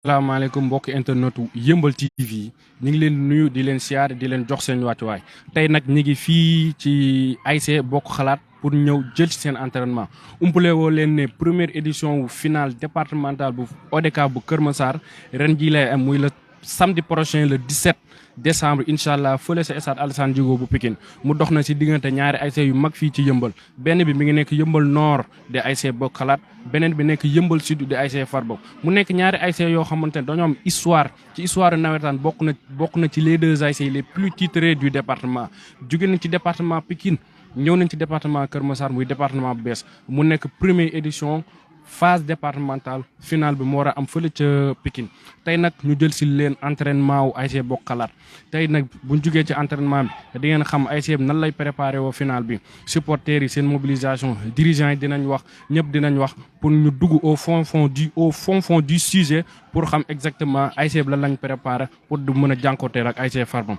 salaamaaleykum mbokk internetu Yeumbeul TV ñu ngi leen nuyu di leen siyaar di leen jox seen wàccuwaay tey nag ñu ngi fii ci ASC Bokk Xalaat pour ñëw jël ci seen entraînement umpale woo leen ne première édition wu finale départementale bu ODCAV bu Kër Massar ren jii lay am muy le samedi prochain le 17 décembre incha allah fële sa stade Alassane Djigo bu Pikine mu dox na si diggante ñaari ASC yu mag fii ci Yeumbeul benn bi mi ngi nekk Yeumbeul Nord de ASC Bokk Xalaat beneen bi nekk Yeumbeul Sud de ASC Farba mu nekk ñaari ASC yoo xamante ne dañoo am histoire ci histoire nawetaan bokk na ci les deux ASC les plus titrés du département jóge nañ ci département Pikine ñëw nañ ci département Kër Massar muy département bu bees mu nekk première édition phase départementale finale bi mu war a am fële ca Pikine tey nag ñu jël si leen entraînement wu ASC Bokk Xalaat tey nag buñ jugee ci entraînement bi di ngeen xam ASC bi nan lay préparé woo finale bi supporters yi seen mobilisation dirigeants yi dinañ wax ñëpp dinañ wax pour ñu dugg au fond du sujet pour xam exactement ASC bi lan lañ préparé pour du mën a jànkooteel ak ASC Farba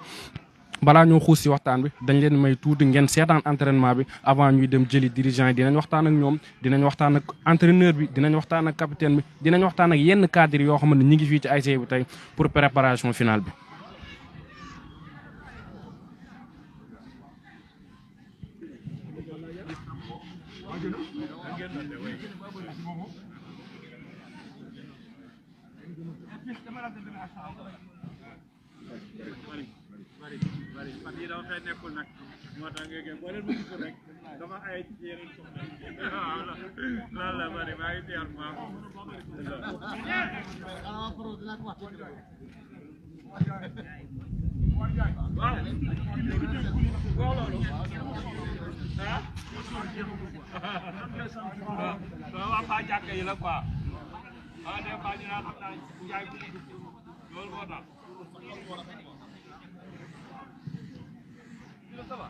balaa ñoo xuus si waxtaan bi dañ leen may tuuti ngeen seetaan entraînement bi avant ñuy dem jëli dirigeant yi dinañ waxtaan ak ñoom dinañ waxtaan ak entraîneur bi dinañ waxtaan ak capitaine bi dinañ waxtaan ak yenn cadre yoo xam ne ñi ngi fii ci ASC bi tey pour préparation finale bi. fan yii dama fay nekkul nag moo tax nga gën boo leen ma gisul rek dama ay yeneen soxna waaw loolu la bari maa ngi teel maa waaw loolu ah waaw waa jàkka yi la quoi ah des fois ñu naan xam naa njaay bu loolu moo tax ça va.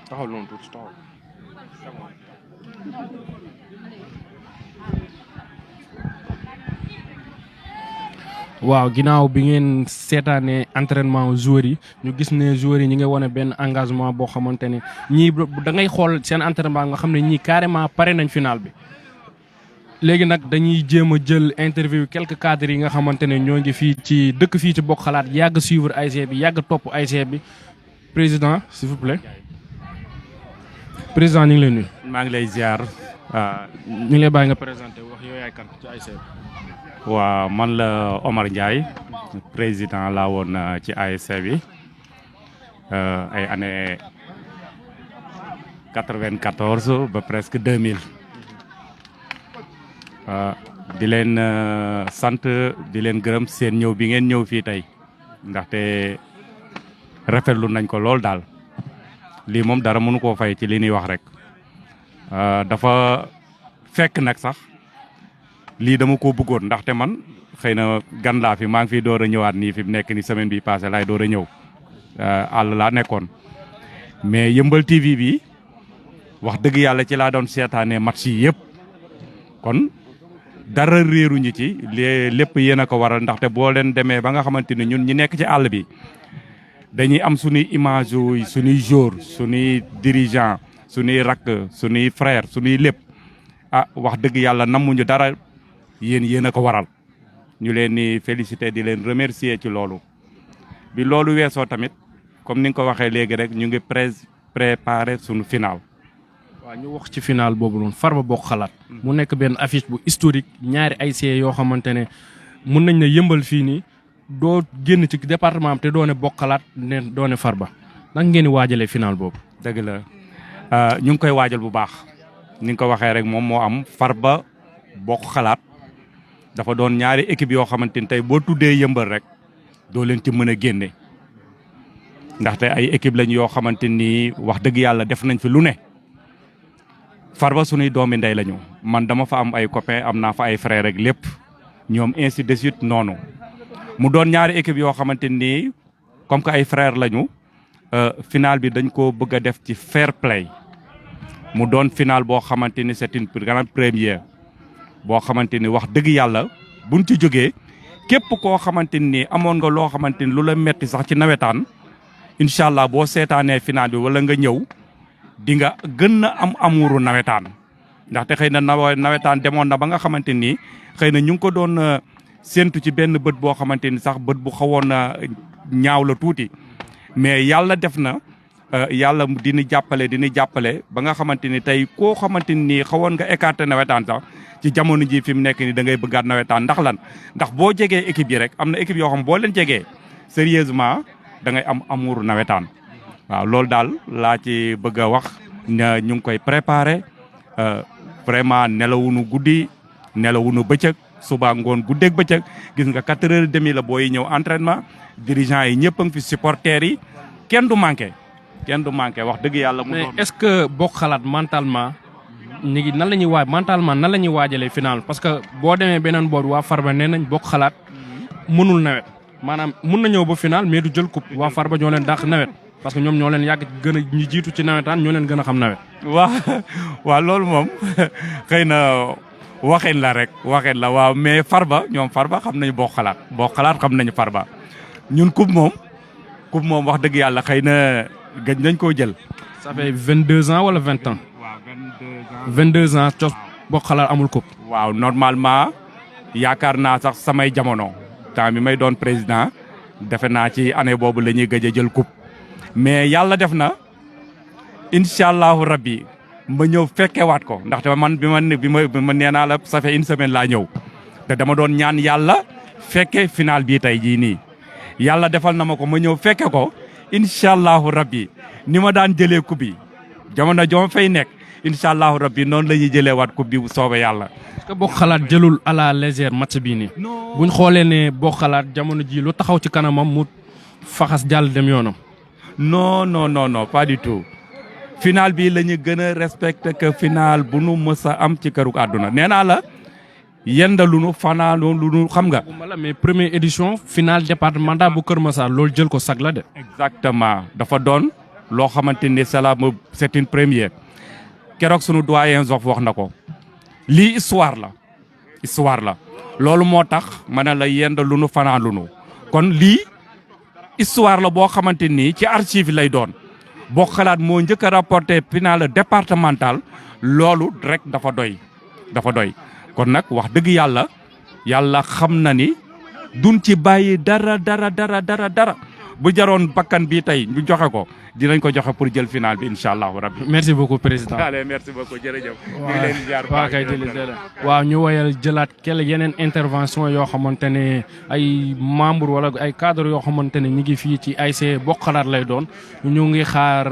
taxaw noonu tuuti taxaw. waaw ginnaaw bi ngeen seetaanee entraînement joueurs yi ñu gis ne joueurs yi ñi ngi wane benn engagement boo xamante ne ñii da ngay xool seen entraînement nga xam ne ñii carrément pare nañ final bi. léegi nag dañuy jéem a jël interview quelques cadres yi nga xamante ne ñoo ngi fii ci dëkk fii ci Bokk Xalaat yàgg suivre ASC bi yàgg topp ASC bi président s'il vous plaît. président ñu ngi lay nuyu. maa ngi lay ziar. ñu ngi lay bàyyi nga présenté wax yow yaay kan ci ASC bi. waa man la Omar Ndiaye président laa woon ci ASC bi ay année 94 ba presque 2000 di leen sant di leen gërëm seen ñëw bi ngeen ñëw fii tey ndaxte rafetlu nañ ko lool daal lii moom dara mënu koo fay ci li ñuy wax rek dafa fekk nag sax lii dama ko bëggoon ndaxte man xëy na gan laa fi maa ngi fiy door a ñëwaat nii fi mu nekk ni semaine bi passé laay door a ñëw àll laa nekkoon mais Yeumbeul TV bi wax dëgg yàlla ci laa doon seetaanee match yi yëpp kon dara réeruñu ci lépp yéen a ko waral ndaxte boo leen demee ba nga xamante ni ñun ñi nekk ci àll bi dañuy am suñuy image yu suñuy jour suñuy dirigeant suñuy rakk suñuy frère suñuy lépp ah wax dëgg yàlla namuñu dara yéen a ko waral ñu leen ni féliciter di leen remercier ci loolu bi loolu weesoo tamit comme ni nga ko waxee léegi rek ñu ngi préparer suñu final. waaw ñu wax ci final boobu noonu Farba Bokk Xalaat. mu nekk benn affiche bu historique ñaari ASC yoo xamante ne mun nañ ne Yeumbeul fii nii doo génn ci département am te doo ne Bokk Xalaat ne doo ne Farba naka ngeen di waajalee final boobu. dëgg la ñu ngi koy waajal bu baax ni nga ko waxee rek moom moo am Farba Bokk Xalaat dafa doon ñaari équipe yoo xamante ni tey boo tuddee Yeumbeul rek doo leen ci mën a génne ndaxte ay équipe lañ yoo xamante ni wax dëgg yàlla def nañ fi lu ne. Farba suñuy doomi ndey lañu man dama fa am ay copains am naa fa ay frères rek lépp ñoom ainsi de suite noonu mu doon ñaari équipe yoo xamante ni comme que ay frères lañu final bi dañ ko bëgg a def ci fair play mu doon final boo xamante ni c'est une grande première boo xamante ni wax dëgg yàlla buñ ci jógee képp koo xamante ni amoon nga loo xamante ni lu la metti sax ci nawetaan incha allah boo seetaanee final bi wala nga ñëw. di nga gën a am amuuru nawetaan ndaxte xëy na nawetaan demoon na ba nga xamante ni xëy na ñu ngi ko doon séentu ci benn bët boo xamante ni sax bët bu xawoon na ñaaw la tuuti mais yàlla def na yàlla dina jàppale ba nga xamante ni tey koo xamante ni xawoon nga écarté nawetaan sax ci jamono ji fi mu nekk ni da ngay bëggaat nawetaan ndax lan ndax boo jegee équipe yi rek am na équipe yoo xam boo leen jegee sérieusement da ngay am amuuru nawetaan waaw loolu daal laa ci bëgg a wax ñu ngi koy préparer vraiment nelawunu guddi nelawunu bëccëg suba ngoon guddeeg bëccëg gis nga 4h30 la booy ñëw entraînement dirigeants yi ñëpp a ngi fi supporters yi kenn du manqué wax dëgg yàlla. mais est-ce que Bokk Xalaat mentalement ñu ngi nan la ñuy waaj mentalement nan la ñuy waajalee final parce que boo demee beneen boor waa Farba nee nañ Bokk Xalaat mënul nawet maanaam mun na ñëw ba final mais du jël coupe waa Farba ñoo leen dàq nawet. parce que ñoom ñoo leen yàgg gën a ñu jiitu ci nawetaan ñoo leen gën a xam nawet. waaw loolu moom xëy na waxeen la rek waxeen la waaw mais Farba ñoom Farba xam nañu Bokk Xalaat xam nañu Farba ñun coupe moom wax dëgg yàlla xëy na gëj nañ koo jël. ça fait 22 ans wala 20 ans. waaw 22 ans cos Bokk Xalaat amul coupe. waaw normalement yaakaar naa sax samay jamono temps bi may doon président defe naa ci année boobu la ñuy gëj a jël coupe. mais yàlla def na incha allahu rabbi ma ñëw fekkewaat ko ndaxte man bi ma nee naa la ça fait une semaine laa ñëw te dama doon ñaan yàlla fekke final bii tey jii nii yàlla defal na ma ko ma ñëw fekke ko incha allahu rabbi ni ma daan jëlee coupe bi jamono joma fay nekk incha allahu rabbi noonu la ñuy jëlee waat coupe bi bu soobee yàlla. est-ce que Bokk Xalaat jëlul à la légère match bii nii. buñ xoolee ne Bokk Xalaat jamono ji lu taxaw ci kanamam mu faxas jàll dem yoonam. non pas du tout final bi la ñu gën a respecté que final bu nu mës a am ci këru àdduna nee naa la yendalu nu fanaanoo lu nu xam nga. mais première édition finale départemental bu Kër Massar loolu jël ko sag la de. exactement dafa doon loo xamante ni c'est une première keroog sunu doyen Zof wax na ko lii histoire la loolu moo tax ma ne la yendalu nu fanaan lu nu kon lii histoire la boo xamante ni ci archive lay doon boo xalaat moo njëkk a rapporté finale départemental loolu rek dafa doy kon nag wax dëgg yàlla xam na ni duñ ci bàyyi dara bu jaroon bakkan bi tey ñu joxe ko dinañ ko joxe pour jël final bi incha allahu rabbi. merci beaucoup président. allez merci beaucoup jërëjëf. waaw ñu woyal jëlaat yeneen intervention yoo xamante ne ay membre wala ay cadre yoo xamante ne ñu ngi fii ci ASC Bokk Xalaat lay doon ñu ngi xaar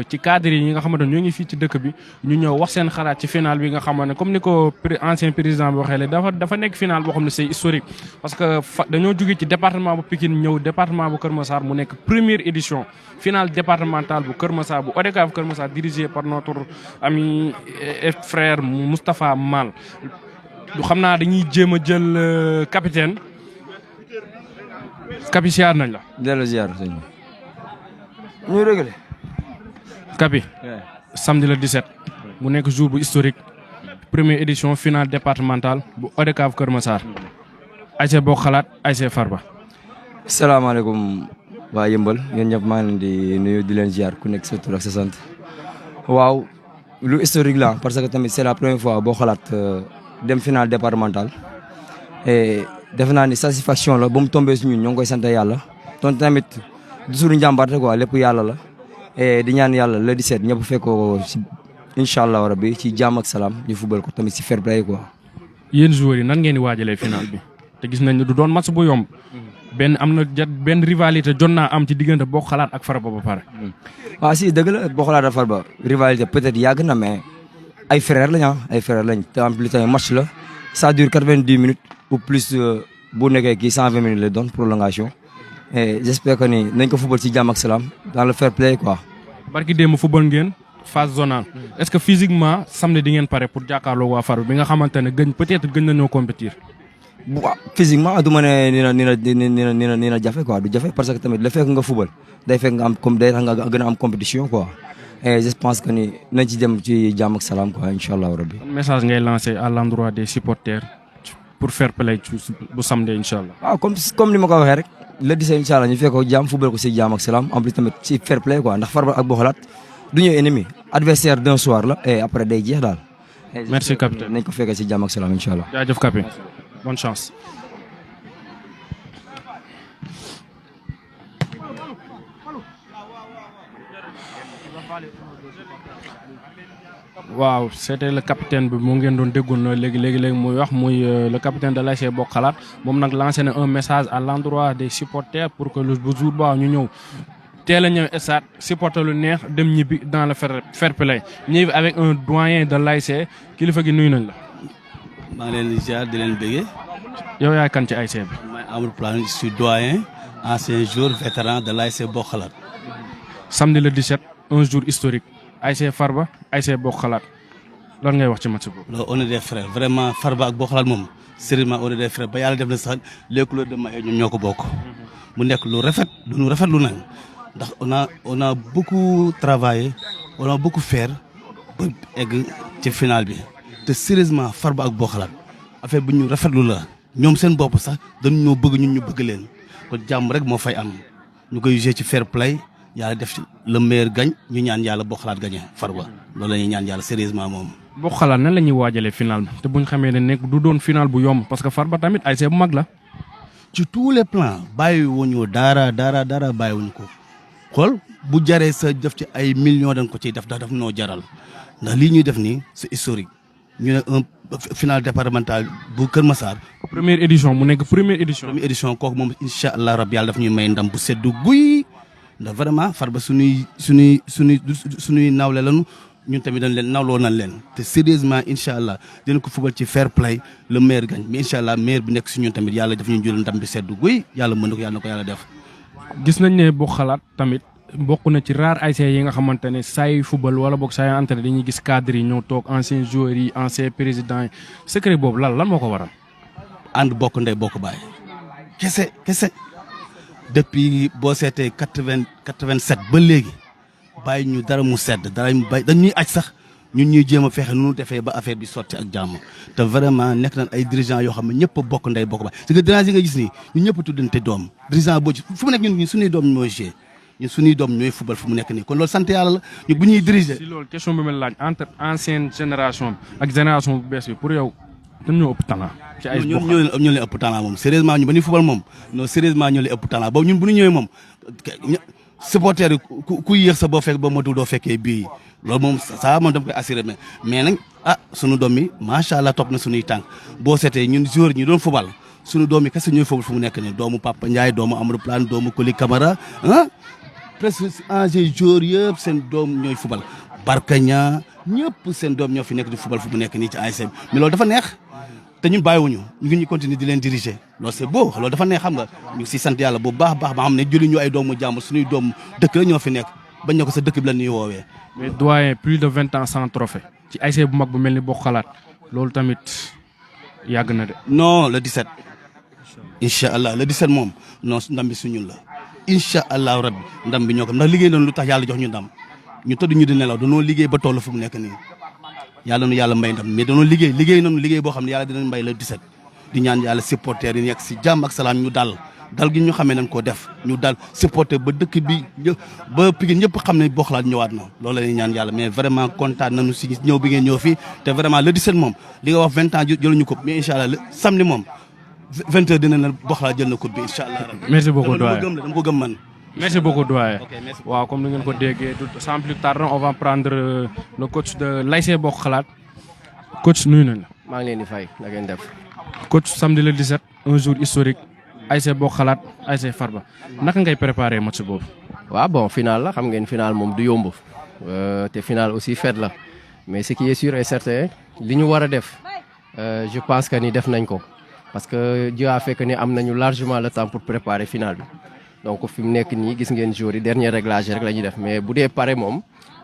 ci cadre yi nga xamante ne ñu ngi fii ci dëkk bi ñu ñëw wax seen xalaat ci final bi nga xamante ne comme ni ko ancien président bi waxee dafa nekk final boo xam ne c'est historique parce que dañoo jóge ci département bu Pikine ñëw département bu Kër Massar mu nekk première édition finale départementale bu Kër Massar bu ODCAV Kër Massar dirigé par notre ami et frère Moustapha Mal du xam naa dañuy jéem a jël capitaine Kapi siyaar nañ la. dellu ziar sëñ bi. ñu réglé. Kapi. samedi le 17. mu nekk jour bu historique. première édition finale départementale bu ODCAV Kër Massar. ASC Bokk Xalaat ASC Farba. salaamaaleykum waa Yëmbal yéen ñëpp maa ngi leen di nuyu di leen ziar ku nekk sa tur ak sa sant. waaw lu historique la parce que tamit c'est la première fois Bokk Xalaat dem finale départementale. et defe naa ni satisfaction la ba mu tombé suñu ñoo ngi koy sant yàlla. donc tamit du suñu njàmbaarte quoi lépp yàlla la. et di ñaan yàlla le 17 ñëpp fekkoo si incha allah rabbi ci jàmm ak salaam ñu fubal ko tamit si fair play quoi. yéen joueurs yi nan ngeen di waajalee final bi te gis nañ ne du doon match bu yomb. benn rivalité jot naa am ci diggante Bokk Xalaat ak Farba ba pare. waaw si dëgg la Bokk Xalaat ak Farba rivalité peut-être yàgg na mais ay frères lañ te en plus tamit match la ça dure 90 minutes ou plus bu nekkee kii 120 minutes lay doon prolongation et j'espère que ni nañ ko football ci jàmm ak salaam dans le fair play quoi. barki démb football ngeen phase zonale est-ce que physiquement samedi di ngeen pare pour jàkkaarloo waa Farba bi nga xamante ne peut-être gën nañoo compétir. waaw physiquement du ma ne ni na jafe quoi du jafe parce que tamit le fait que nga football day fekk nga am comme day tax nga gën a am compétition quoi et je pense que ni nañ ci dem ci jàmm ak salaam quoi incha allah rabbi. message ngay lancé à l'endroit des supporters pour fair play bu samedi incha allah. waaw comme ni ma ko waxee rek le 17 incha allah ñu fekk ko jàmm football ko si jàmm ak salaam en plus tamit ci fair play quoi ndax Farba ak Bokk Xalaat du ñu ennemi adversaire d'un soir la et après day jeex daal. merci capitaine nañ ko fekkee si jàmm ak salaam incha allah. jaajëf Kapi. Bonne chance. waaw c'était le capitaine bi mu ngeen doon déggoon léegi muy wax muy le capitaine de l'ASC Bokk Xalaat moom nag lancé na un message à l'endroit des supporters pour que le jour ba ñu ñëw teel a ñëw stade supporter lu neex dem ñibbi dans le fair play ñibbi avec un doyen de l'ASC kilifa gi nuyu nañ la. maa ngi leen di ziar di leen bëggee. yow yaay kan ci ASC bi. may Amadou Plane je suis doyen ancien joueur vétéran de l'ASC Bokk Xalaat. samedi le 17 un jour historique ASC Farba ASC Bokk Xalaat lan ngay wax ci match boobu. loolu on est des frères vraiment Farba ak Bokk Xalaat moom sérieusement on est des frères ba yàlla def na sax les couleurs de maillot ñoom ñoo ko bokk. mu nekk lu rafet lu nañ ndax on a beaucoup travaillé on a beaucoup faire ba egg ci final bi te sérieusement Farba ak Bokk Xalaat affaire bu ñu rafetlu la. ñoom seen bopp sax dañu ñoo bëgg ñun ñu bëgg leen kon jàmm rek moo fay am ñu koy jouer ci fair play yàlla def ci le meilleur gagne ñu ñaan yàlla Bokk Xalaat gagné Farba loolu la ñuy ñaan yàlla sérieusement moom. Bokk Xalaat nan la ñuy waajalee final bi te buñ xamee ne nekk du doon final bu yomb parce que Farba tamit ASC bu mag la. ci tous les plans bàyyiwuñu dara bàyyiwuñu ko xool bu jaree sa def ci ay millions dañ ko ciy def daf noo jaral ndax lii ñuy def nii c'est historique ñu ne un final départemental bu Kër Massar. première édition mu nekk première édition. première édition kooku moom incha allah rabbi yàlla daf ñuy may ndam bu seddu guy ndax vraiment Farba suñuy nawle lañu ñun tamit dañ leen nawloo nañ leen te sérieusement incha allah dinañ ko fubal ci fair play le meilleur gagne mais incha allah meilleur bi nekk si ñun tamit yàlla daf ñuy jël ndam bi seddu guy yàlla mën na ko yàlla def. gis nañ ne Bokk Xalaat tamit bokk na ci rare ASC yi nga xamante ne saa yu football wala boog saa yu entraîné dañuy gis cadres yi ñëw toog anciens joueurs yi anciens présidents yi secret boobu lan moo ko waral. ànd bokk ndey bokk baay kese depuis boo seetee 87 ba léegi bàyyi ñu dara mu sedd dara mu bàyyi dañuy aj sax ñun ñuy jéem a fexe nu defee ba affaire bi sotti ak jàmm te vraiment nekk nañ ay dirigeants yoo xam ne ñëpp a bokk ndey bokk baay parce que dirigeants yi nga gis nii ñun ñëpp a tuddante doom dirigeant boo ci fu mu nekk ñun suñuy doom ñooy jouer ñun suñuy doom ñooy football fu mu nekk nii kon loolu sant yàlla la ñu bu ñuy diriger. si loolu question bi ma laaj entre ancienne génération ak génération bu bees bi pour yow dañu ñoo ëpp talent. ci ay ñoo leen ëpp talent moom sérieusement ñu ba ñuy football moom non sérieusement ñoo leen ëpp talent boobu ñun bu ñu ñëwee moom supporter yi ku yéex sa boo fekk ba motul doo fekkee bii loolu moom ça moom dama koy assuré mais nag sunu doom yi macha allah topp na sunuy tànk boo seetee ñun joueur ñu doon football sunu doom yi kese ñooy football fu mu nekk nii doomu Papa Ndiaye doomu Amadou Plane doomu Koli Camara presque ancien joueur yëpp seen doom ñooy football Barkaña ñëpp seen doom ñoo fi nekk di football fu mu nekk nii ci ASC mais loolu dafa neex te ñun bàyyiwuñu ñu ngi ñu continuer di leen diriger loolu c'est beau loolu dafa neex xam nga ñu ngi si sant yàlla bu baax ba xam ne jëli ñu ay doomu jàmbur suñuy doom dëkk la ñoo fi nekk bañ ne ko sa dëkk bi la ñuy woowee. mais doyen plus de 20 ans sans trophée ci ASC bu mag bu mel ni Bokk Xalaat loolu tamit yàgg na de. non le 17 incha allah le 17 moom non ndam bi suñun la incha allah rabbi ndam bi ñoo ko ndax liggéey nañu lu tax yàlla jox ñu ndam ñu tëdd ñu di nelaw dañoo liggéey ba toll fu mu nekk nii yàlla nu yàlla mbay ndam mais dañoo liggéey nañu liggéey boo xam ne yàlla dinañ mbay le 17 di ñaan yàlla supporters yi nekk si jàmm ak salaam ñu dal gi ñu xamee nañ koo def ñu dal supporter ba dëkk bi ba Pikine ñëpp xam ne Bokk Xalaat ñëwaat na loolu la ñuy ñaan yàlla mais vraiment kontaan nañu si ñëw bi ngeen ñëw fii te vraiment le 17 moom li nga wax 20 ans jëluñu ko mais incha allah samedi moom 20 heures dina na Bokk Xalaat jël na coupe bi incha allah. merci beaucoup doyen dama ko gëm man. merci beaucoup doyen. Ok, merci. waaw comme ni ngeen ko déggee sans plus tarder on va prendre le coach de l'ASC Bokk Xalaat coach nuyu nañ la. maa ngi leen di fay na ngeen def. coach samedi le 17 un jour historique ASC Bokk Xalaat ASC Farba naka ngay préparer match boobu. waaw bon final la xam ngeen final moom du yomb te final aussi fête la mais ce qui est sûr et certain li ñu war a def je pense que ni def nañ ko parce que Dieu a fait que ni am nañu largement le temps pour préparer final bi donc fi mu nekk nii gis ngeen jour yi dernier réglage rek la ñuy def mais bu dee pare moom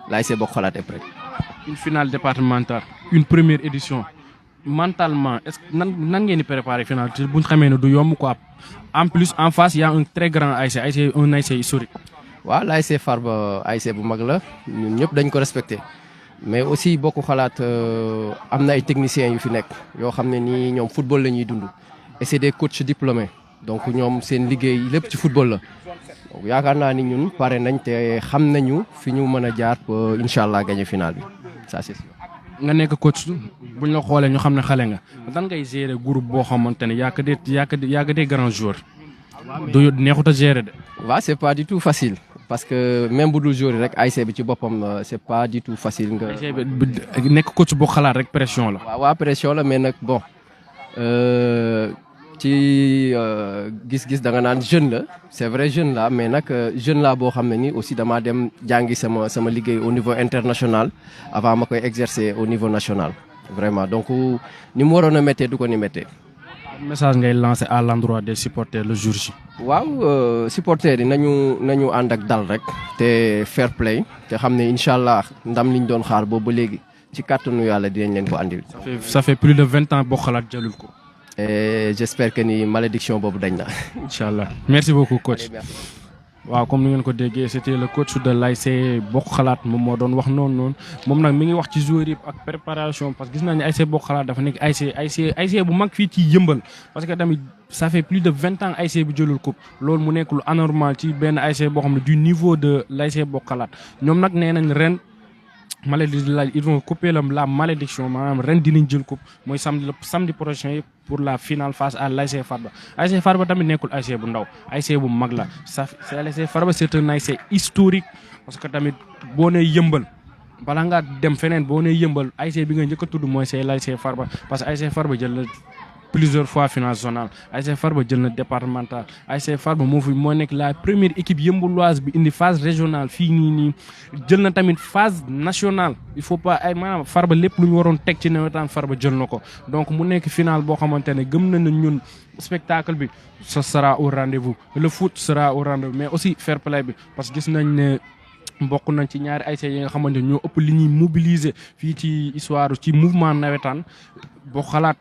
l'ASC Bokk Xalaat est prêt. une finale départementale une première édition mentalement est-ce que nan ngeen di préparer finale te bu ñu xamee ne du yomb quoi en plus en face y a un très grand ASC un ASC historique. waaw l'ASC Farba ASC bu mag la ñun ñëpp dañ ko respecté mais aussi Bokk Xalaat am na ay techniciens yu fi nekk yoo xam ne nii ñoom football la ñuy dund et c'est des coachs diplômés donc ñoom seen liggéey lépp ci football la donc yaakaar naa ni ñun pare nañ te xam nañu fi ñu mën a jaar ba incha allah gagner finale bi ça c'est sûr. nga nekk coach buñ la xoolee ñu xam ne xale nga dan ngay gérer groupe boo xamante ne yaa que des grands joueurs. du neexut a gérer de. waaw c'est pas du tout facile parce que même bu dul joueur rek ASC bi ci boppam c'est pas du tout facile nga. nekk coach Bokk Xalaat rek pression la. waaw pression la mais nag bon ci gis-gis da nga naan jeune la c'est vrai jeune la mais nag jeune la boo xam ne ni aussi damaa dem jàngi sama liggéey au niveau international avant ma koy exercer au niveau national vraiment donc ni mu waroon a méttee du ko ni méttee. message ngay lancer à l'endroit des supporters le jour J. waaw supporters yi nañu ànd ak dal rek te fair play te xam ne incha allah ndam liñ doon xaar boobu ba léegi ci kàttanu yàlla dinañ leen ko andil. ça fait plus de 20 ans Bokk Xalaat jëlul ko. et j'espère que ni malédiction boobu dañ na. incha allah merci beaucoup coach. Allez, merci. waaw comme ni ngeen ko déggee c'était le coach de l'ASC Bokk Xalaat moom moo doon wax noonu moom nag mi ngi wax ci joueurs yi ak préparation parce que gis naa ne ASC Bokk Xalaat dafa nekk ASC bu mag fii ci Yëmbal parce que tamit ça fait plus de 20 ans ASC bi jëlul coupe loolu mu nekk lu anormal ci benn ASC boo xam ne du niveau de l'ASC Bokk Xalaat ñoom nag nee nañ ren ils vont couper la malédiction maanaam ren dinañ jël coupe mooy samedi prochain pour la finale face à l'ASC Farba. ASC Farba tamit nekkul ASC bu ndaw ASC bu mag la l'ASC Farba c'est un ASC historique parce que tamit boo nee Yëmbal bala ngaa dem feneen boo nee Yëmbal ASC bi nga njëkk a tudd mooy c'est l'ASC Farba parce que ASC Farba jël na plusieurs fois finale zonale ASC Farba jël na départemental ASC Farba moo nekk la première équipe yëmbaloise bi indi phase régionale fii nii jël na tamit phase nationale il faut pas ay maanaam Farba lépp lu ñu waroon teg ci nawetaan Farba jël na ko donc mu nekk finale boo xamante ne gëm na ñun spectacle bi ce sera au rendez-vous le foot sera au rendez-vous mais aussi fair play bi parce que gis nañ ne bokk nañ ci ñaari ASC yi nga xamante ñoo ëpp li ñuy mobiliser fii ci histoire ci mouvement nawetaan boo xalaat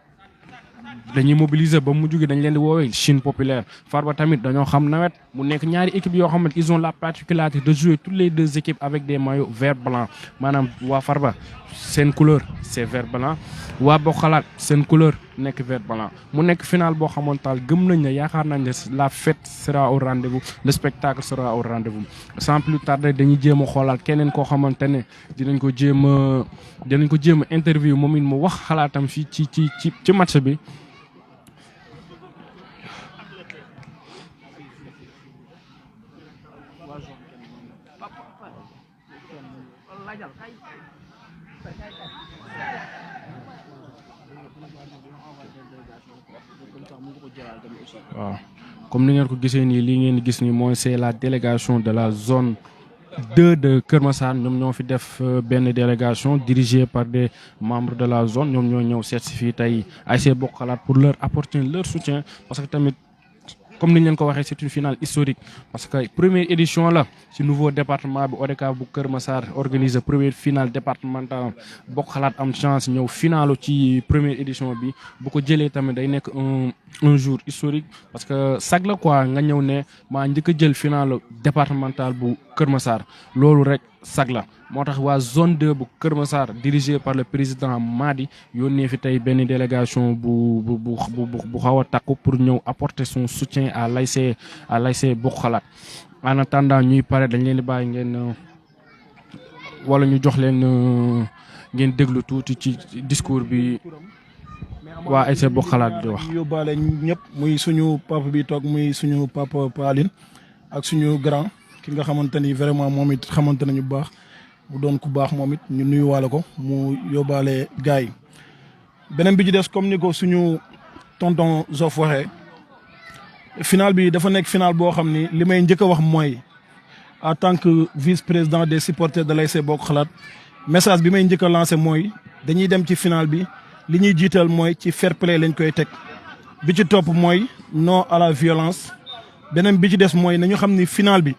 dañuy mobiliser ba mu jóge dañ leen di woowee Chine populaire Farba tamit dañoo xam nawet mu nekk ñaari équipes yoo xamante ils ont la particularité de jouer toutes les deux équipes avec des maillots vert blanc maanaam waa Farba seen couleur c'est vert blanc waa boo xalaat seen couleur nekk vert blanc mu nekk final boo xamantaal gëm nañ ne yaakaar nañ ne la fête sera au rendez-vous le spectacle sera au rendez-vous sans plus tarder dañuy jéem a xoolaat keneen koo xamante ne dinañ ko jéem a interview moom it mu wax xalaatam fii ci match bi. waaw comme ni ngeen ko gisee nii lii ngeen gis nii mooy c'est la délégation de la zone 2 de Kër Massar ñoom ñoo fi def benn délégation dirigée par des membres de la zone ñoom ñoo ñëw seet si fii tey ASC Bokk Xalaat pour leur apporter leur soutien parce que tamit comme ni ñu leen ko waxee c'est une finale historique parce que première édition la ci nouveau département bi ODCAV bu Kër Massar organisé première finale départementale Bokk Xalaat am chance ñëw finalu ci première édition bi bu ko jëlee tamit day nekk un jour historique parce que sag la quoi nga ñëw ne maa njëkk a jël finale départementale bu Kër Massar loolu rek sag la moo tax waa zone 2 bu Kër Massar dirigé par le président Madi yónnee fi tey benn délégation bu xaw a takku pour ñëw apporter son soutien à l'ASC Bokk Xalaat en attendant ñuy pare dañ leen di bàyyi ngeen wala ñu jox leen ngeen déglu tuuti ci discours bi waa ASC Bokk Xalaat di wax. ñu yóbbaale ñëpp muy suñu papa bi toog muy suñu papa Paline ak suñu grand ki nga xamante ni vraiment moom it xamante nañu bu baax mu doon ku baax moom it ñu nuyuwaale ko mu yóbbaale gars yi. beneen bi ci des comme ni ko suñu tonton Zof waxee final bi dafa nekk final boo xam ni li may njëkk a wax mooy en tant que vice-président des supporters de l'ASC Bokk Xalaat message bi may njëkk a lancé mooy dañuy dem ci final bi li ñuy jiital mooy ci fair play lañ koy teg bi ci topp mooy non à la violence beneen bi ci des mooy nañu xam ni final bi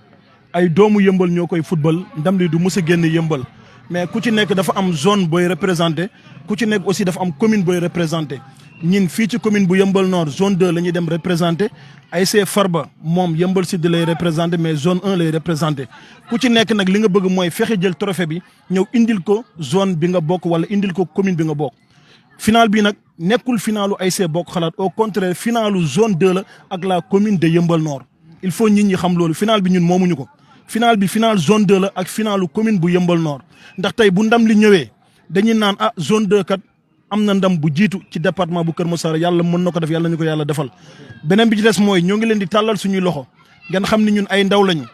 ay doomu yëmbal ñoo koy football ndam li du mës a génn yëmbal mais ku ci nekk dafa am zone booy représenté ku ci nekk aussi dafa am commune booy représenté ñin fii ci commune bu yëmbal nord zone 2 la ñuy dem représenté ASC Farba moom yëmbal sud lay représenté mais zone 1 lay représenté ku ci nekk nag li nga bëgg mooy fexe jël trophée bi ñëw indil ko zone bi nga bokk wala indil ko commune bi nga bokk final bi nag nekkul finalu ASC Bokk Xalaat au contraire finalu zone 2 la ak la commune de yëmbal nord il faut nit ñi xam loolu final bi ñun moomuñu ko final bi final zone 2 la ak finalu commune bu yëmbal nord ndax tey bu ndam li ñëwee dañuy naan zone 2 kat am na ndam bu jiitu ci département bu Kër Massar yàlla mën na ko def yàlla ñu ko yàlla defal beneen bi ci des mooy ñoo ngi leen di tàllal suñuy loxo ngeen xam ni ñun ay ndaw lañu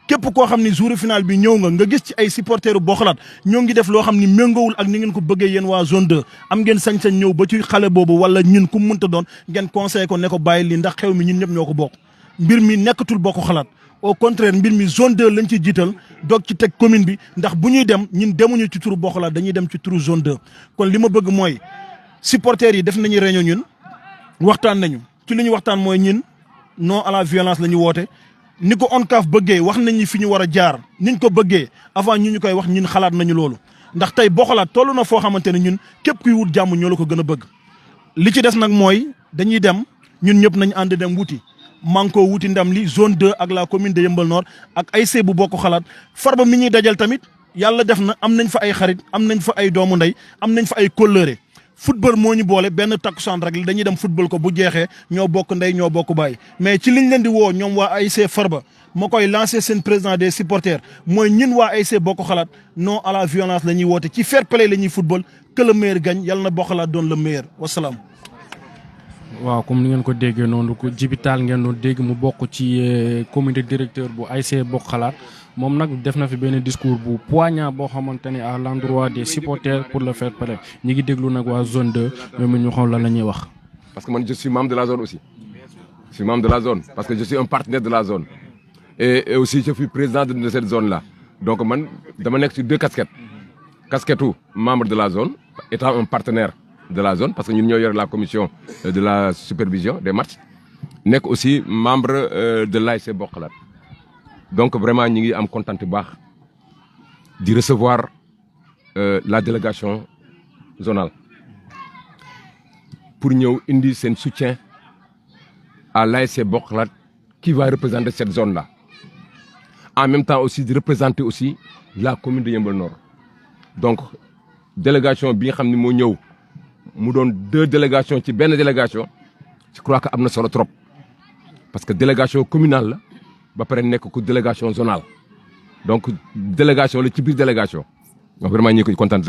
képp koo xam ni jour final bi ñëw nga gis ci ay supporteru Bokk Xalaat ñoo ngi def loo xam ni méngoowul ak ni ngeen ko bëggee yéen waa zone 2 am ngeen sañ-sañ ñëw ba ci xale boobu wala ñun ku mënta doon ngeen conseillé ko ne ko bàyyi lii ndax xew mi ñun ñëpp ñoo ko bokk mbir mi nekkatul Bokk Xalaat au contraire mbir mi zone 2 lañ ci jiital doog ci teg commune bi ndax bu ñuy dem ñun demuñu ci turu Bokk Xalaat dañuy dem ci turu zone 2 kon li ma bëgg mooy supporters yi def nañu réunion ñun waxtaan nañu ci li ñu waxtaan mooy ñun non à la violence la ñu woote ni ko ONCAV bëggee wax nañu fi ñu war a jaar niñ ko bëggee avant ñu koy wax ñun xalaat nañu loolu ndax tey Bokk Xalaat toll na foo xamante ne ñun képp kuy wut jàmm ñoo la ko gën a bëgg li ci des nag mooy dañuy dem ñun ñëpp nañ ànd dem wuti manko wuti ndam li zone 2 ak la commune de Yeumbeul Nord ak ASC bu Bokk Xalaat Farba mi ñuy dajal tamit yàlla def na am nañ fa ay xarit am nañ fa ay doomu ndey am nañ fa ay kóllëre football moo ñu boole benn takkusaan rek dañuy dem football ko bu jeexee ñoo bokk ndey ñoo bokk baay mais ci liñ leen di woo ñoom waa ASC Farba moo koy lancé seen président des supporters mooy ñun waa ASC Bokk Xalaat non à la violence la ñuy woote ci fair play la ñuy football que le meilleur gagne yàlla na Bokk Xalaat doon le meilleur wasalaam. waaw comme ni ngeen ko déggee noonu ko jibitaal ngeen doon dégg mu bokk ci comité directeur bu ASC Bokk Xalaat moom nag def na fi benn discours bu poignant boo xamante ni à l'endroit des supporters pour le fair play ñi ngi déglu nag waa zone 2 ñoom it ñu xool lan la ñuy wax. parce que moi je suis membre de la zone aussi. Je suis membre de la zone parce que je suis un partenaire de la zone. Et aussi je suis président de cette zone-là. Donc moi, je suis sur 2 casquettes. Casquette membre de la zone, étant un partenaire de la zone, parce que nous sommes la commission de la supervision des matchs. Nous sommes aussi membre de l'ASC Bokhalat. Donc vraiment, nous sommes contents de recevoir la délégation zonale pour nous indiquer son soutien à l'ASC Bokhalat qui va représenter cette zone-là. En même temps aussi de représenter aussi la commune de Yeumbeul Nord. Donc délégation bi nga xam ne moo ñëw mu doon 2 délégations ci benn délégation je crois que am na solo trop parce que délégation communale la ba pare nekk ku délégation zonale donc délégation la ci biir délégation donc vraiment ñi ko kontaan